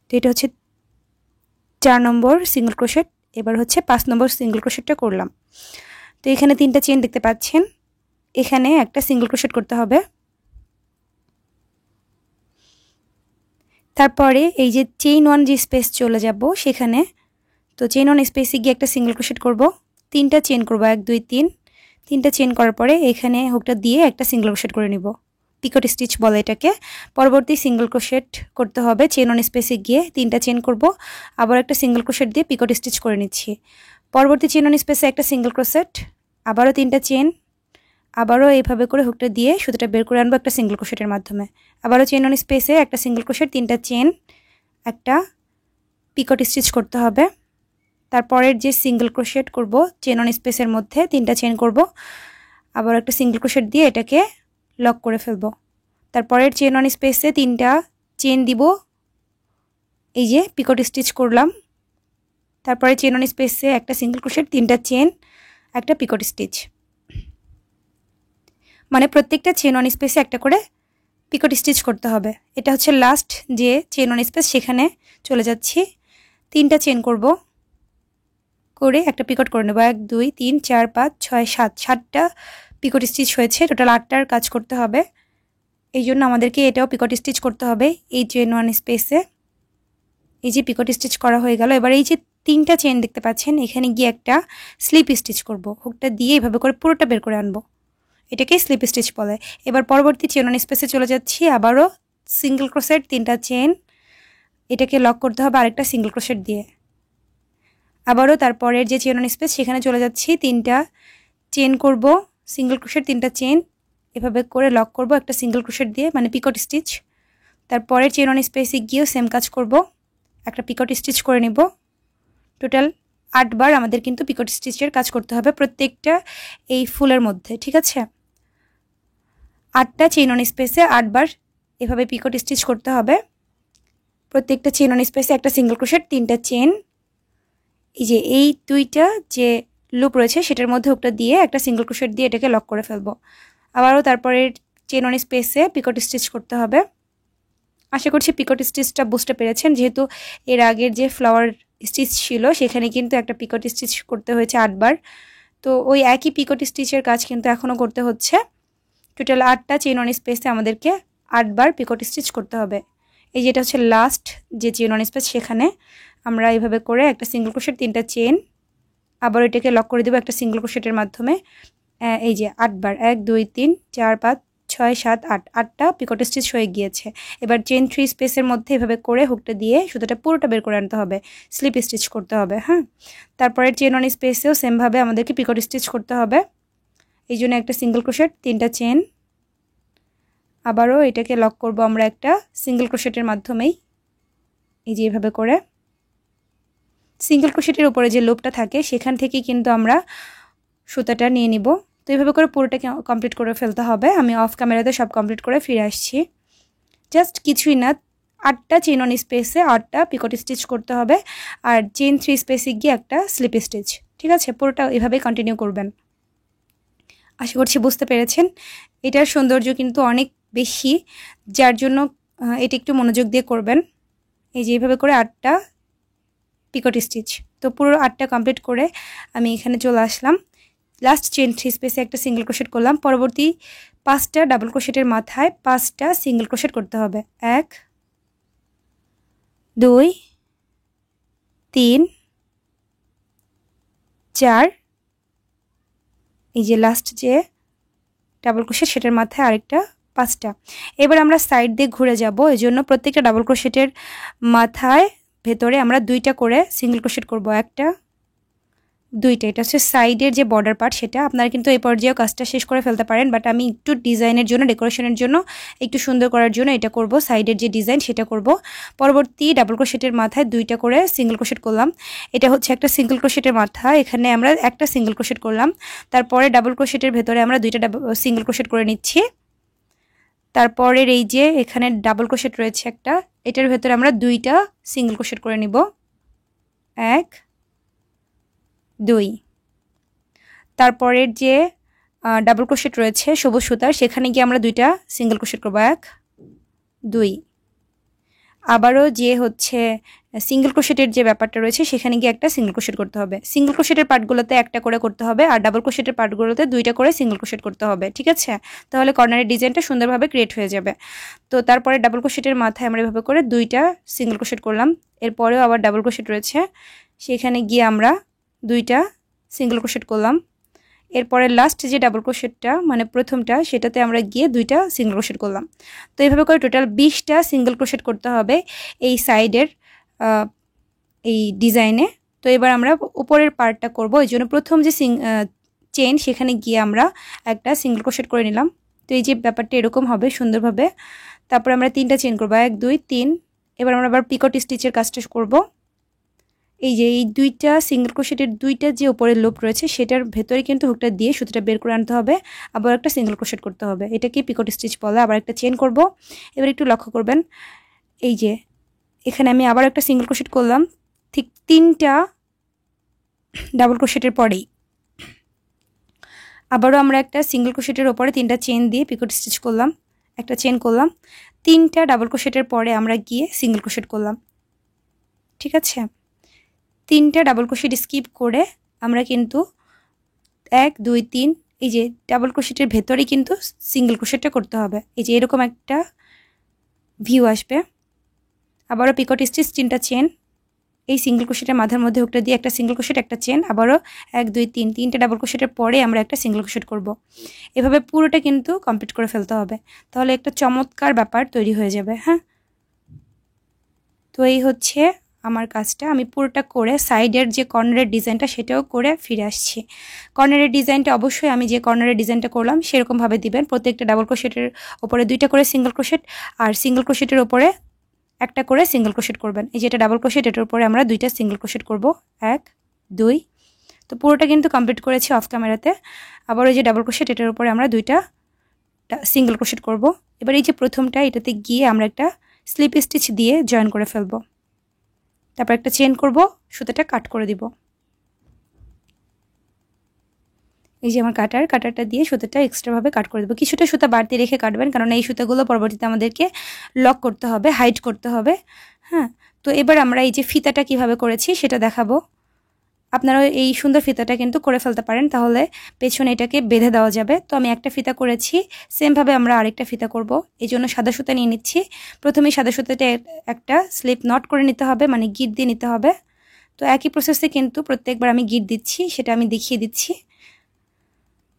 তো এটা হচ্ছে 4 নম্বর সিঙ্গেল ক্রোশেট, এবার হচ্ছে 5 নম্বর সিঙ্গেল ক্রোশেটটা করলাম। তো এখানে 3টা চেন দেখতে পাচ্ছেন, এখানে একটা সিঙ্গেল ক্রোশেট করতে হবে। তারপরে এই যে চেইন 1 যে স্পেস চলে যাব সেখানে, তো চেইন 1 স্পেসে গিয়ে একটা সিঙ্গেল ক্রোশেট করব। 3টা চেন করব, 1 2 3, 3টা চেন করার পরে এখানে হুকটা দিয়ে একটা সিঙ্গেল ক্রোশেট করে নিব, পিকট স্টিচ বলে এটাকে। পরবর্তী সিঙ্গেল ক্রোশেট করতে হবে চেইন 1 স্পেসে গিয়ে, 3টা চেন করব, আবার একটা সিঙ্গেল ক্রোশেট দিয়ে পিকট স্টিচ করে নিচ্ছি। পরবর্তী চেইন 1 স্পেসে একটা সিঙ্গেল ক্রোশেট, আবারও 3টা চেন, আবারও এইভাবে করে হুকটা দিয়ে সুতাটা বের করে আনবো একটা সিঙ্গেল ক্রোশেটের মাধ্যমে। আবারও চেইন 1 স্পেসে একটা সিঙ্গেল ক্রোশেট, 3টা চেন, একটা পিকট স্টিচ করতে হবে। তারপরের যে সিঙ্গেল ক্রোশেট করব চেইন 1 স্পেসের মধ্যে 3টা চেন করব, আবার একটা সিঙ্গেল ক্রোশেট দিয়ে এটাকে লক করে ফেলবো। তারপরের চেইন 1 স্পেসে 3টা চেন দিব, এই যে পিকট স্টিচ করলাম, তারপরে চেন অন স্পেসে একটা সিঙ্গেল ক্রোশেট, 3টা চেন, একটা পিকট স্টিচ, মানে প্রত্যেকটা চেন অন স্পেসে একটা করে পিকট স্টিচ করতে হবে। এটা হচ্ছে লাস্ট যে চেন অন স্পেস, সেখানে চলে যাচ্ছি, 3টা চেন করব, করে একটা পিকট করে নেব। 1 2 3 4 5 6 7, 7টা পিকট স্টিচ হয়েছে। টোটাল 8টার কাজ করতে হবে, এই জন্য আমাদেরকে এটাও পিকট স্টিচ করতে হবে এই চেন ওয়ান স্পেসে। এই যে পিকট স্টিচ করা হয়ে গেল। এবার এই যে 3টা চেন দেখতে পাচ্ছেন, এখানে গিয়ে একটা স্লিপ স্টিচ করব। হুকটা দিয়ে এভাবে করে পুরোটা বের করে আনবো, এটাকে স্লিপ স্টিচ বলে। এবার পরবর্তী চেন ওয়ান স্পেসে চলে যাচ্ছি, আবারও সিঙ্গেল ক্রোশেট, 3টা চেন, এটাকে লক করতে হবে আরেকটা সিঙ্গেল ক্রোশেট দিয়ে। আবারও তারপরের যে চেন ওয়ান স্পেস সেখানে চলে যাচ্ছি, 3টা চেন করব, সিঙ্গেল ক্রোশেট, 3টা চেন, এভাবে করে লক করব একটা সিঙ্গেল ক্রোশেট দিয়ে, মানে পিকট স্টিচ। তারপরের চেন ওয়ান স্পেসে গিয়েও সেম কাজ করব, একটা পিকট স্টিচ করে নিব। টোটাল 8 বার আমাদের কিন্তু পিকট স্টিচের কাজ করতে হবে প্রত্যেকটা এই ফুলের মধ্যে, ঠিক আছে? 8টা চেন অন স্পেসে 8 বার এভাবে পিকট স্টিচ করতে হবে। প্রত্যেকটা চেন অন স্পেসে একটা সিঙ্গেল ক্রোশেট, 3টা চেন, এই যে এই 2টা যে লুপ রয়েছে সেটার মধ্যে হুকটা দিয়ে একটা সিঙ্গেল ক্রোশেট দিয়ে এটাকে লক করে ফেলবো। আবারও তারপরে চেন অন স্পেসে পিকট স্টিচ করতে হবে। আশা করছি পিকট স্টিচটা বুঝতে পেরেছেন, যেহেতু এর আগের যে ফ্লাওয়ার স্টিচ ছিল সেখানে কিন্তু একটা পিকট স্টিচ করতে হয়েছে 8 বার, তো ওই একই পিকট স্টিচের কাজ কিন্তু এখনও করতে হচ্ছে। টোটাল 8টা চেন অন স্পেসে আমাদেরকে 8 বার পিকট স্টিচ করতে হবে। এই যেটা হচ্ছে লাস্ট যে চেন অন স্পেস, সেখানে আমরা এইভাবে করে একটা সিঙ্গেল ক্রোশেট, 3টা চেন, আবার এটাকে লক করে দেবো একটা সিঙ্গেল ক্রোশেটের মাধ্যমে। এই যে 8 বার, 1 2 3 4 5 6 7 8, 8টা পিকট স্টিচ হয়ে গিয়েছে। এবার চেন 3 স্পেসের মধ্যে এভাবে করে হুকটা দিয়ে সুতোটা পুরোটা বের করে আনতে হবে, স্লিপ স্টিচ করতে হবে। হ্যাঁ, তারপরে চেন অন স্পেসেও সেমভাবে আমাদেরকে পিকট স্টিচ করতে হবে। এই জন্য একটা সিঙ্গেল ক্রোশেট, 3টা চেন, আবারও এটাকে লক করব আমরা একটা সিঙ্গেল ক্রোশেটের মাধ্যমেই। এই যে এভাবে করে সিঙ্গেল ক্রোশেটের উপরে যে লুপটা থাকে সেখান থেকেই কিন্তু আমরা সুতাটা নিয়ে নিব। তো এইভাবে করে পুরোটাকে কমপ্লিট করে ফেলতে হবে। আমি অফ ক্যামেরাতে সব কমপ্লিট করে ফিরে আসছি। জাস্ট কিছুই না, 8টা চেন অন স্পেসে 8টা পিকট স্টিচ করতে হবে, আর চেন 3 স্পেসে গিয়ে একটা স্লিপ স্টিচ, ঠিক আছে? পুরোটা এভাবেই কন্টিনিউ করবেন। আশা করছি বুঝতে পেরেছেন। এটার সৌন্দর্য কিন্তু অনেক বেশি, যার জন্য এটা একটু মনোযোগ দিয়ে করবেন। এই যে এইভাবে করে 8টা পিকট স্টিচ, তো পুরো 8টা কমপ্লিট করে আমি এখানে চলে আসলাম। লাস্ট চেন 3 স্পেসে একটা সিঙ্গেল ক্রোশেট করলাম। পরবর্তী 5টা ডাবল ক্রোশেটের মাথায় 5টা সিঙ্গেল ক্রোশেট করতে হবে। 1 2 3 4, এই যে লাস্ট যে ডাবল ক্রোশেট সেটার মাথায় আরেকটা 5টা। এবার আমরা সাইড দিয়ে ঘুরে যাব, এই জন্য প্রত্যেকটা ডাবল ক্রোশেটের মাথায় ভেতরে আমরা 2টা করে সিঙ্গেল ক্রোশেট করব, 1টা 2টা। এটা হচ্ছে সাইডের যে বর্ডার পার্ট, সেটা আপনারা কিন্তু এই পর্যায়েও কাজটা শেষ করে ফেলতে পারেন, বাট আমি একটু ডিজাইনের জন্য, ডেকোরেশনের জন্য, একটু সুন্দর করার জন্য এটা করব। সাইডের যে ডিজাইন সেটা করব। পরবর্তী ডাবল ক্রোশেটের মাথায় 2টা করে সিঙ্গেল ক্রোশেট করলাম। এটা হচ্ছে একটা সিঙ্গেল ক্রোশেটের মাথা, এখানে আমরা একটা সিঙ্গেল ক্রোশেট করলাম। তারপরে ডাবল ক্রোশেটের ভেতরে আমরা 2টা সিঙ্গেল ক্রোশেট করে নিচ্ছি। তারপরের এই যে এখানে ডাবল ক্রোশেট রয়েছে একটা, এটার ভেতরে আমরা 2টা সিঙ্গেল ক্রোশেট করে নিব, 1 2। তারপরের যে ডাবল ক্রোশেট রয়েছে সবুজ সুতার, সেখানে গিয়ে আমরা 2টা সিঙ্গেল ক্রোশেট করব, 1 2। আবারও যে হচ্ছে সিঙ্গেল ক্রোশেটের যে ব্যাপারটা রয়েছে সেখানে গিয়ে একটা সিঙ্গেল ক্রোশেট করতে হবে। সিঙ্গেল ক্রোশেটের পার্টগুলোতে একটা করে করতে হবে, আর ডাবল ক্রোশেটের পার্টগুলোতে 2টা করে সিঙ্গেল ক্রোশেট করতে হবে, ঠিক আছে? তাহলে কর্নারের ডিজাইনটা সুন্দরভাবে ক্রিয়েট হয়ে যাবে। তো তারপরে ডাবল ক্রোশেটের মাথায় আমরা এভাবে করে 2টা সিঙ্গেল ক্রোশেট করলাম। এরপরেও আবার ডাবল ক্রোশেট রয়েছে, সেখানে গিয়ে আমরা 2টা সিঙ্গেল ক্রোশেট করলাম। এরপরে লাস্ট যে ডাবল ক্রোশেটটা, মানে প্রথমটা, সেটাতে আমরা গিয়ে 2টা সিঙ্গেল ক্রোশেট করলাম। তো এইভাবে করে টোটাল 20টা সিঙ্গেল ক্রোশেট করতে হবে এই সাইডের এই ডিজাইনে। তো এবার আমরা উপরের পার্টটা করব, এই জন্য প্রথম যে চেন সেখানে গিয়ে আমরা একটা সিঙ্গেল ক্রোশেট করে নিলাম। তো এই যে ব্যাপারটা এরকম হবে সুন্দরভাবে। তারপরে আমরা 3টা চেন করব, 1 2 3। এবার আমরা আবার পিকট স্টিচের কাজটা করব। এই যে এই 2টা সিঙ্গেল ক্রোশেটের 2টা যে উপরের লুপ রয়েছে সেটার ভেতরে কিন্তু হুকটা দিয়ে সুতোটা বের করে আনতে হবে, আবার একটা সিঙ্গেল ক্রোশেট করতে হবে, এটাকে পিকট স্টিচ বলে। আবার একটা চেন করব। এবার একটু লক্ষ্য করবেন, এই যে এখানে আমি আবার একটা সিঙ্গেল ক্রোশেট করলাম, ঠিক 3টা ডাবল ক্রোশেটের পরেই আবারও আমরা একটা সিঙ্গেল ক্রোশেটের ওপরে 3টা চেন দিয়ে পিকো স্টিচ করলাম, একটা চেন করলাম, 3টা ডাবল ক্রোশেটের পরে আমরা গিয়ে সিঙ্গেল ক্রোশেট করলাম। ঠিক আছে, 3টা ডাবল ক্রোশেট স্কিপ করে আমরা কিন্তু 1 2 3 এই যে ডাবল ক্রোশেটের ভেতরেই কিন্তু সিঙ্গেল ক্রোশেটটা করতে হবে। এই যে এরকম একটা ভিউ আসবে। আবারও পিকো স্টিচ 3টা চেন, এই সিঙ্গেল ক্রোশেটের মাথার মধ্যে হুকটা দিয়ে একটা সিঙ্গেল ক্রোশেট, একটা চেন, আবারও 1 2 3 3টে ডাবল ক্রোশেটের পরে আমরা একটা সিঙ্গেল ক্রোশেট করব। এভাবে পুরোটা কিন্তু কমপ্লিট করে ফেলতে হবে, তাহলে একটা চমৎকার ব্যাপার তৈরি হয়ে যাবে। হ্যাঁ, তো এই হচ্ছে আমার কাজটা। আমি পুরোটা করে সাইডের যে কর্নারের ডিজাইনটা সেটাও করে ফিরে আসছি। কর্নারের ডিজাইনটা অবশ্যই আমি যে কর্নারের ডিজাইনটা করলাম সেরকমভাবে দিবেন। প্রত্যেকটা ডাবল ক্রোশেটের ওপরে 2টা করে সিঙ্গেল ক্রোশেট, আর সিঙ্গেল ক্রোশেটের ওপরে একটা করে সিঙ্গেল ক্রোশেট করবেন। এই যে এটা ডাবল ক্রোশেট, এটার উপরে আমরা 2টা সিঙ্গেল ক্রোশেট করব, 1 2। তো পুরোটা কিন্তু কমপ্লিট করেছি অফ ক্যামেরাতে। আবার ওই যে ডাবল ক্রোশেট, এটার উপরে আমরা 2টা সিঙ্গেল ক্রোশেট করব। এবার এই যে প্রথমটা, এটাতে গিয়ে আমরা একটা স্লিপ স্টিচ দিয়ে জয়েন করে ফেলবো, তারপর একটা চেন করব, সুতাটা কাট করে দিব। এই যে আমার কাটারটা দিয়ে সুতাটা এক্সট্রাভাবে কাট করে দেবো। কিছুটা সুতা বাড়তি রেখে কাটবেন, কারণ এই সুতাগুলো পরবর্তীতে আমাদেরকে লক করতে হবে, হাইড করতে হবে। হ্যাঁ, তো এবার আমরা এই যে ফিতাটা কিভাবে করেছি সেটা দেখাবো। আপনারা এই সুন্দর ফিতাটা কিন্তু করে ফেলতে পারেন, তাহলে পেছনে এটাকে বেঁধে দেওয়া যাবে। তো আমি একটা ফিতা করেছি, সেমভাবে আমরা আরেকটা ফিতা করব। এই জন্য সাদা সুতা নিয়ে নিচ্ছি। প্রথমে সাদা সুতাটা একটা স্লিপ নট করে নিতে হবে, মানে গিট দিয়ে নিতে হবে। তো একই প্রসেসে কিন্তু প্রত্যেকবার আমি গিট দিচ্ছি, সেটা আমি দেখিয়ে দিচ্ছি।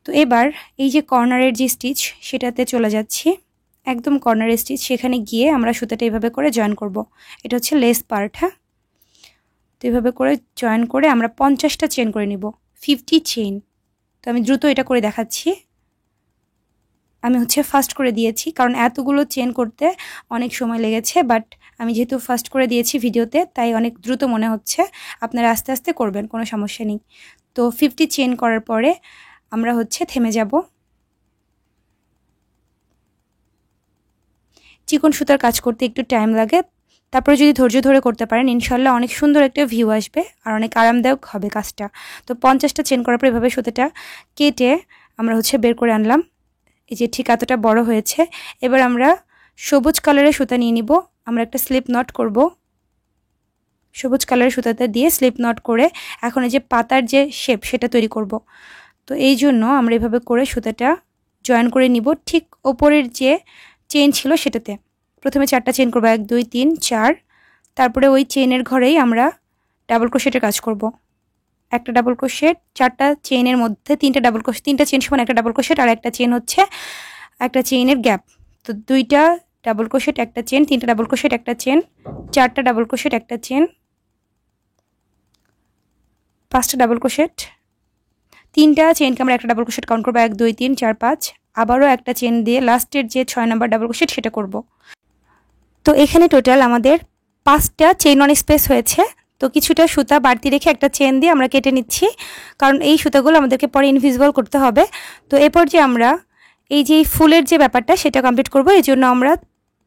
তো এবার এই যে কর্নারের যে স্টিচ সেটাতে চলে যাচ্ছি, একদম কর্নারের স্টিচ, সেখানে গিয়ে আমরা সুতাটা এইভাবে করে জয়েন করব। এটা হচ্ছে লেস পার্ট। হ্যাঁ, তো এইভাবে করে জয়েন করে আমরা 50টা চেন করে নিব, 50 চেন। তো আমি দ্রুত এটা করে দেখাচ্ছি। আমি হচ্ছে ফাস্ট করে দিয়েছি, কারণ এতগুলো চেন করতে অনেক সময় লেগেছে, বাট আমি যেহেতু ফাস্ট করে দিয়েছি ভিডিওতে, তাই অনেক দ্রুত মনে হচ্ছে। আপনারা আস্তে আস্তে করবেন, কোনো সমস্যা নেই। তো 50 চেন করার পরে আমরা হচ্ছে থেমে যাব। চিকন সুতার কাজ করতে একটু টাইম লাগে, তারপরে যদি ধৈর্য ধরে করতে পারেন ইনশাল্লাহ অনেক সুন্দর একটা ভিউ আসবে আর অনেক আরামদায়ক হবে কাজটা। তো 50টা চেন করার পর এভাবে সুতাটা কেটে আমরা হচ্ছে বের করে আনলাম। এই যে ঠিক এতটা বড় হয়েছে। এবার আমরা সবুজ কালারের সুতা নিয়ে নিব, আমরা একটা স্লিপ নট করব। সবুজ কালারের সুতাটা দিয়ে স্লিপ নট করে এখন এই যে পাতার যে শেপ সেটা তৈরি করব। তো এই জন্য আমরা এভাবে করে সুতাটা জয়েন করে নিব ঠিক ওপরের যে চেন ছিল সেটাতে। প্রথমে 4টা চেন করব, 1 2 3 4। তারপরে ওই চেনের ঘরেই আমরা ডাবল ক্রোশেটের কাজ করব। একটা ডাবল ক্রোশেট, 4টা চেনের মধ্যে 3টা ডাবল ক্রোশেট, 3টা চেন সমান একটা ডাবল ক্রোশেট, আর একটা চেন হচ্ছে একটা চেইনের গ্যাপ। তো 2টা ডাবল ক্রোশেট, একটা চেন, 3টা ডাবল ক্রোশেট, একটা চেন, 4টা ডাবল ক্রোশেট, একটা চেন, 5টা ডাবল ক্রোশেট, 3টা চেনকে আমরা একটা ডাবল ক্রোশেট কাউন্ট করবো, 1 2 3 4 5। আবারও একটা চেন দিয়ে লাস্টের যে 6 নাম্বার ডাবল ক্রোশেট সেটা করব। তো এখানে টোটাল আমাদের 5টা চেইন অন স্পেস হয়েছে। তো কিছুটা সুতা বাড়তি রেখে একটা চেন দিয়ে আমরা কেটে নিচ্ছি, কারণ এই সুতাগুলো আমাদেরকে পরে ইনভিজিবল করতে হবে। তো এরপর যে আমরা এই যে ফুলের যে ব্যাপারটা সেটা কমপ্লিট করব, এই জন্য আমরা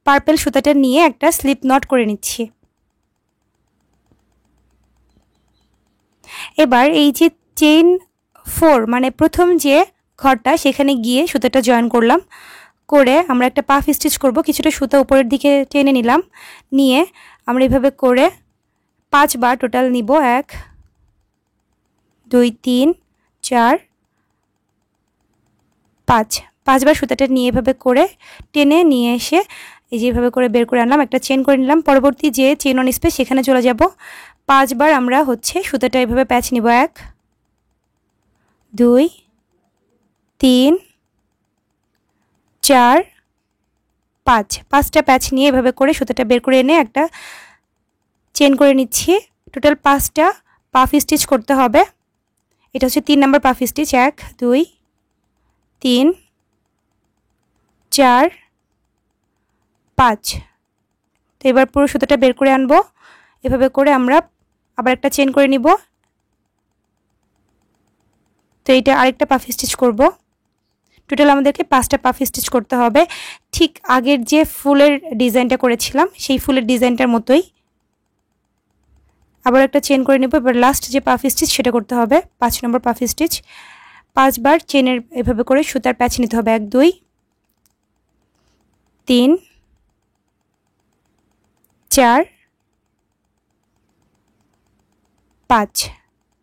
পার্পল সুতাটা নিয়ে একটা স্লিপ নট করে নিচ্ছি। এবার এই যে চেইন 4 মানে প্রথম যে ঘরটা সেখানে গিয়ে সুতাটা জয়েন করলাম, করে আমরা একটা পাফ স্টিচ করব। কিছুটা সুতা উপরের দিকে টেনে নিলাম, নিয়ে আমরা এইভাবে করে 5 বার টোটাল নিব, 1 2 3 4 5। 5 বার সুতাটা নিয়ে এভাবে করে টেনে নিয়ে এসে এই যেভাবে করে বের করে আনলাম, একটা চেন করে নিলাম। পরবর্তী যে চেন অন স্পেস সেখানে চলে যাব। 5 বার আমরা হচ্ছে সুতাটা এভাবে প্যাচ নিব, 1 2 3 4 5। 5টা প্যাচ নিয়ে এভাবে করে সুতাটা বের করে এনে একটা চেন করে নিচ্ছি। টোটাল 5টা পাফ স্টিচ করতে হবে। এটা হচ্ছে 3 নাম্বার পাফ স্টিচ, 1 2 3 4 5। তো এবার পুরো সুতাটা বের করে আনবো। এভাবে করে আমরা আবার একটা চেন করে নিব। তো এটা আরেকটা পাফ স্টিচ করব। টোটাল আমাদেরকে 5টা পাফ স্টিচ করতে হবে, ঠিক আগের যে ফুলের ডিজাইনটা করেছিলাম সেই ফুলের ডিজাইনটার মতোই। আবার একটা চেন করে নেব। এবার লাস্ট যে পাফ স্টিচ সেটা করতে হবে, 5 নম্বর পাফ স্টিচ। 5 বার চেনের এভাবে করে সুতার প্যাচ নিতে হবে। 1 2 3 4 5।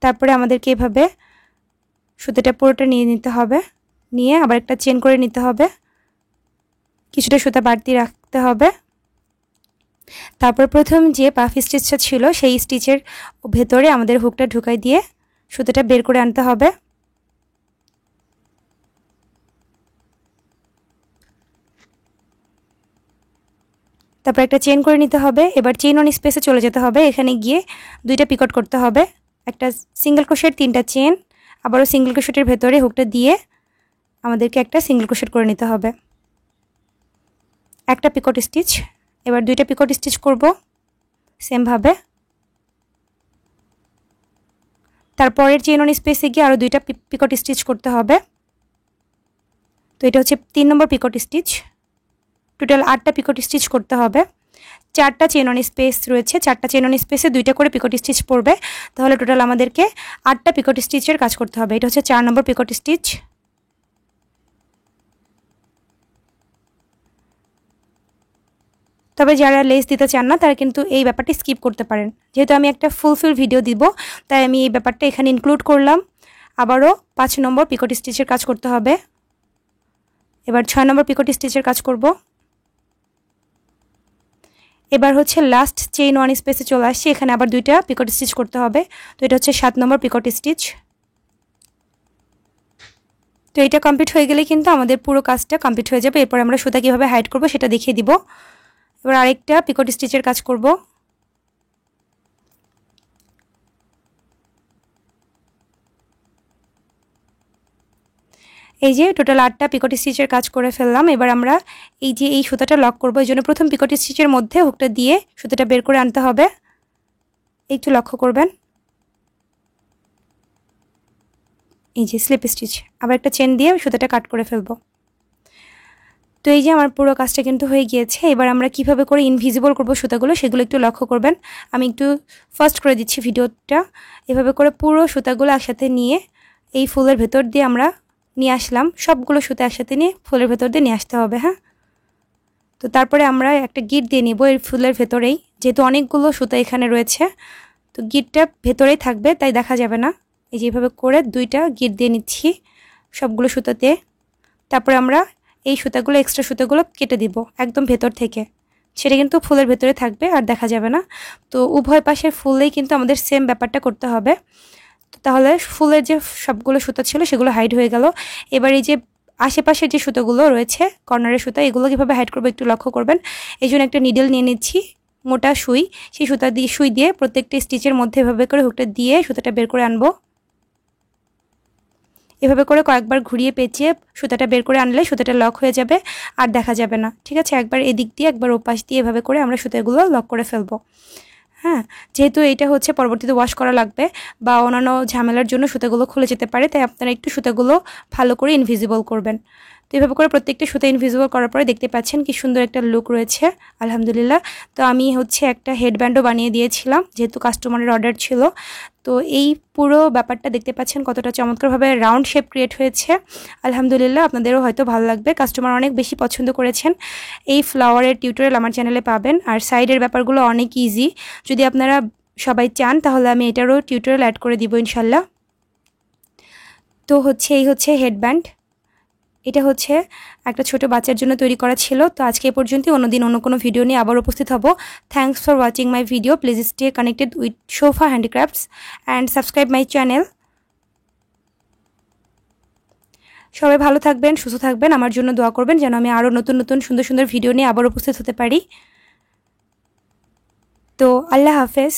তারপরে আমাদেরকে এভাবে সুতাটা পুরোটা নিয়ে নিতে হবে, নিয়ে আবার একটা চেন করে নিতে হবে, কিছুটা সুতা বাড়তি রাখতে হবে। তারপর প্রথম যে পাফ স্টিচটা ছিল সেই স্টিচের ভেতরে আমাদের হুকটা ঢুকাই দিয়ে সুতাটা বের করে আনতে হবে। তারপর একটা চেন করে নিতে হবে। এবার চেইন অন স্পেসে চলে যেতে হবে। এখানে গিয়ে 2টা পিকট করতে হবে, একটা সিঙ্গেল ক্রোশেট, 3টা চেন, আবারও সিঙ্গেল ক্রোশেটের ভেতরে হুকটা দিয়ে আমাদেরকে একটা সিঙ্গেল ক্রোশেট করে নিতে হবে, একটা পিকট স্টিচ। এবার 2টা পিকট স্টিচ করব সেম ভাবে। তারপরের চেইন অন স্পেসে গিয়ে আরও 2টা পিকট স্টিচ করতে হবে। তো এটা হচ্ছে 3 নম্বর পিকট স্টিচ। টোটাল 8টা পিকট স্টিচ করতে হবে। 4টা চেইন অন স্পেস রয়েছে, 4টা চেইন অন স্পেসে 2টা করে পিকট স্টিচ পড়বে। তাহলে টোটাল আমাদেরকে 8টা পিকট স্টিচের কাজ করতে হবে। এটা হচ্ছে 4 নম্বর পিকট স্টিচ। তবে যারা লেস দিতে চান না তারা কিন্তু এই ব্যাপারটি স্কিপ করতে পারেন। যেহেতু আমি একটা ফুলফিল ভিডিও দিব তাই আমি এই ব্যাপারটা এখানে ইনক্লুড করলাম। আবারও 5 নম্বর পিকট স্টিচের কাজ করতে হবে। এবার 6 নম্বর পিকট স্টিচের কাজ করব। এবার হচ্ছে লাস্ট চেইন ওয়ান স্পেসে চলে আসছি, এখানে আবার 2টা পিকট স্টিচ করতে হবে। তো এটা হচ্ছে 7 নম্বর পিকট স্টিচ। তো এটা কমপ্লিট হয়ে গেলে কিন্তু আমাদের পুরো কাজটা কমপ্লিট হয়ে যাবে। এরপর আমরা সুতা কীভাবে হাইড করব সেটা দেখিয়ে দিব। এবার আরেকটা পিকট স্টিচের কাজ করব। এই যে টোটাল 8টা পিকট স্টিচের কাজ করে ফেললাম। এবার আমরা এই যে এই সুতাটা লক করব, এই জন্য প্রথম পিকট স্টিচের মধ্যে হুকটা দিয়ে সুতাটা বের করে আনতে হবে। একটু লক্ষ্য করবেন, এই যে স্লিপ স্টিচ। আবার একটা চেন দিয়ে সুতাটা কাট করে ফেলবো। তো এই যে আমার পুরো কাজটা কিন্তু হয়ে গিয়েছে। এবার আমরা কিভাবে করে ইনভিজিবল করব সুতাগুলো সেগুলো একটু লক্ষ্য করবেন। আমি একটু ফাস্ট করে দিচ্ছি ভিডিওটা। এভাবে করে পুরো সুতাগুলো একসাথে নিয়ে এই ফুলের ভেতর দিয়ে আমরা নিয়ে আসলাম। সবগুলো সুতা একসাথে নিয়ে ফুলের ভেতর দিয়ে নিয়ে আসতে হবে। হ্যাঁ, তো তারপরে আমরা একটা গিট দিয়ে নিব এই ফুলের ভেতরেই, যেহেতু অনেকগুলো সুতা এখানে রয়েছে তো গিটটা ভেতরেই থাকবে, তাই দেখা যাবে না। এই যে এইভাবে করে 2টা গিট দিয়ে নিচ্ছি সবগুলো সুতাতে। তারপরে আমরা এই সুতাগুলো, এক্সট্রা সুতাগুলো কেটে দিব একদম ভেতর থেকে, সেটা কিন্তু ফুলের ভেতরে থাকবে আর দেখা যাবে না। তো উভয় পাশের ফুলেই কিন্তু আমাদের সেম ব্যাপারটা করতে হবে। তো তাহলে ফুলের যে সবগুলো সুতা ছিল সেগুলো হাইড হয়ে গেল। এবার এই যে আশেপাশের যে সুতাগুলো রয়েছে, কর্নারের সুতা, এগুলো কীভাবে হাইড করবো একটু লক্ষ্য করবেন। এই জন্য একটা নিডল নিয়ে নিচ্ছি, মোটা সুই। সেই সুই দিয়ে প্রত্যেকটা স্টিচের মধ্যে এভাবে করে হুকটা দিয়ে সুতাটা বের করে আনবো। এভাবে করে কয়েকবার ঘুরিয়ে পেঁচিয়ে সুতাটা বের করে আনলে সুতাটা লক হয়ে যাবে আর দেখা যাবে না। ঠিক আছে, একবার এদিক দিয়ে একবার ওপাশ দিয়ে এভাবে করে আমরা সুতাগুলো লক করে ফেলবো। হ্যাঁ, যেহেতু এটা হচ্ছে পরবর্তীতে ওয়াশ করা লাগবে বা অন্যান্য ঝামেলার জন্য সুতাগুলো খুলে যেতে পারে, তাই আপনারা একটু সুতাগুলো ভালো করে ইনভিজিবল করবেন। তো এভাবে করে প্রত্যেকটা সুতা ইনভিজিবল করার পরে দেখতে পাচ্ছেন কি সুন্দর একটা লুক রয়েছে, আলহামদুলিল্লাহ। তো আমি হচ্ছে একটা হেডব্যান্ডও বানিয়ে দিয়েছিলাম যেহেতু কাস্টমারের অর্ডার ছিল। তো এই পুরো ব্যাপারটা দেখতে পাচ্ছেন কতটা চমৎকারভাবে রাউন্ড শেপ ক্রিয়েট হয়েছে। আলহামদুলিল্লাহ, আপনাদেরও হয়তো ভালো লাগবে। কাস্টমার অনেক বেশি পছন্দ করেছেন। এই ফ্লাওয়ারের টিউটোরিয়াল আমার চ্যানেলে পাবেন। আর সাইডের ব্যাপারগুলো অনেক ইজি, যদি আপনারা সবাই চান তাহলে আমি এটারও টিউটোরিয়াল অ্যাড করে দিব ইনশাল্লাহ। তো হচ্ছে এই হচ্ছে হেডব্যান্ড। এটা হচ্ছে একটা ছোট বাচ্চার জন্য তৈরি করা ছিল। তো আজকে এ পর্যন্তই, অন্যদিন অন্য কোনো ভিডিও নিয়ে আবার উপস্থিত হব। Thanks for watching my video. Please stay connected with Shobha handicrafts and subscribe my channel. সবাই ভালো থাকবেন, সুস্থ থাকবেন, আমার জন্য দোয়া করবেন যেন আমি আরও নতুন নতুন সুন্দর সুন্দর ভিডিও নিয়ে আবার উপস্থিত হতে পারি। তো আল্লাহ হাফেজ।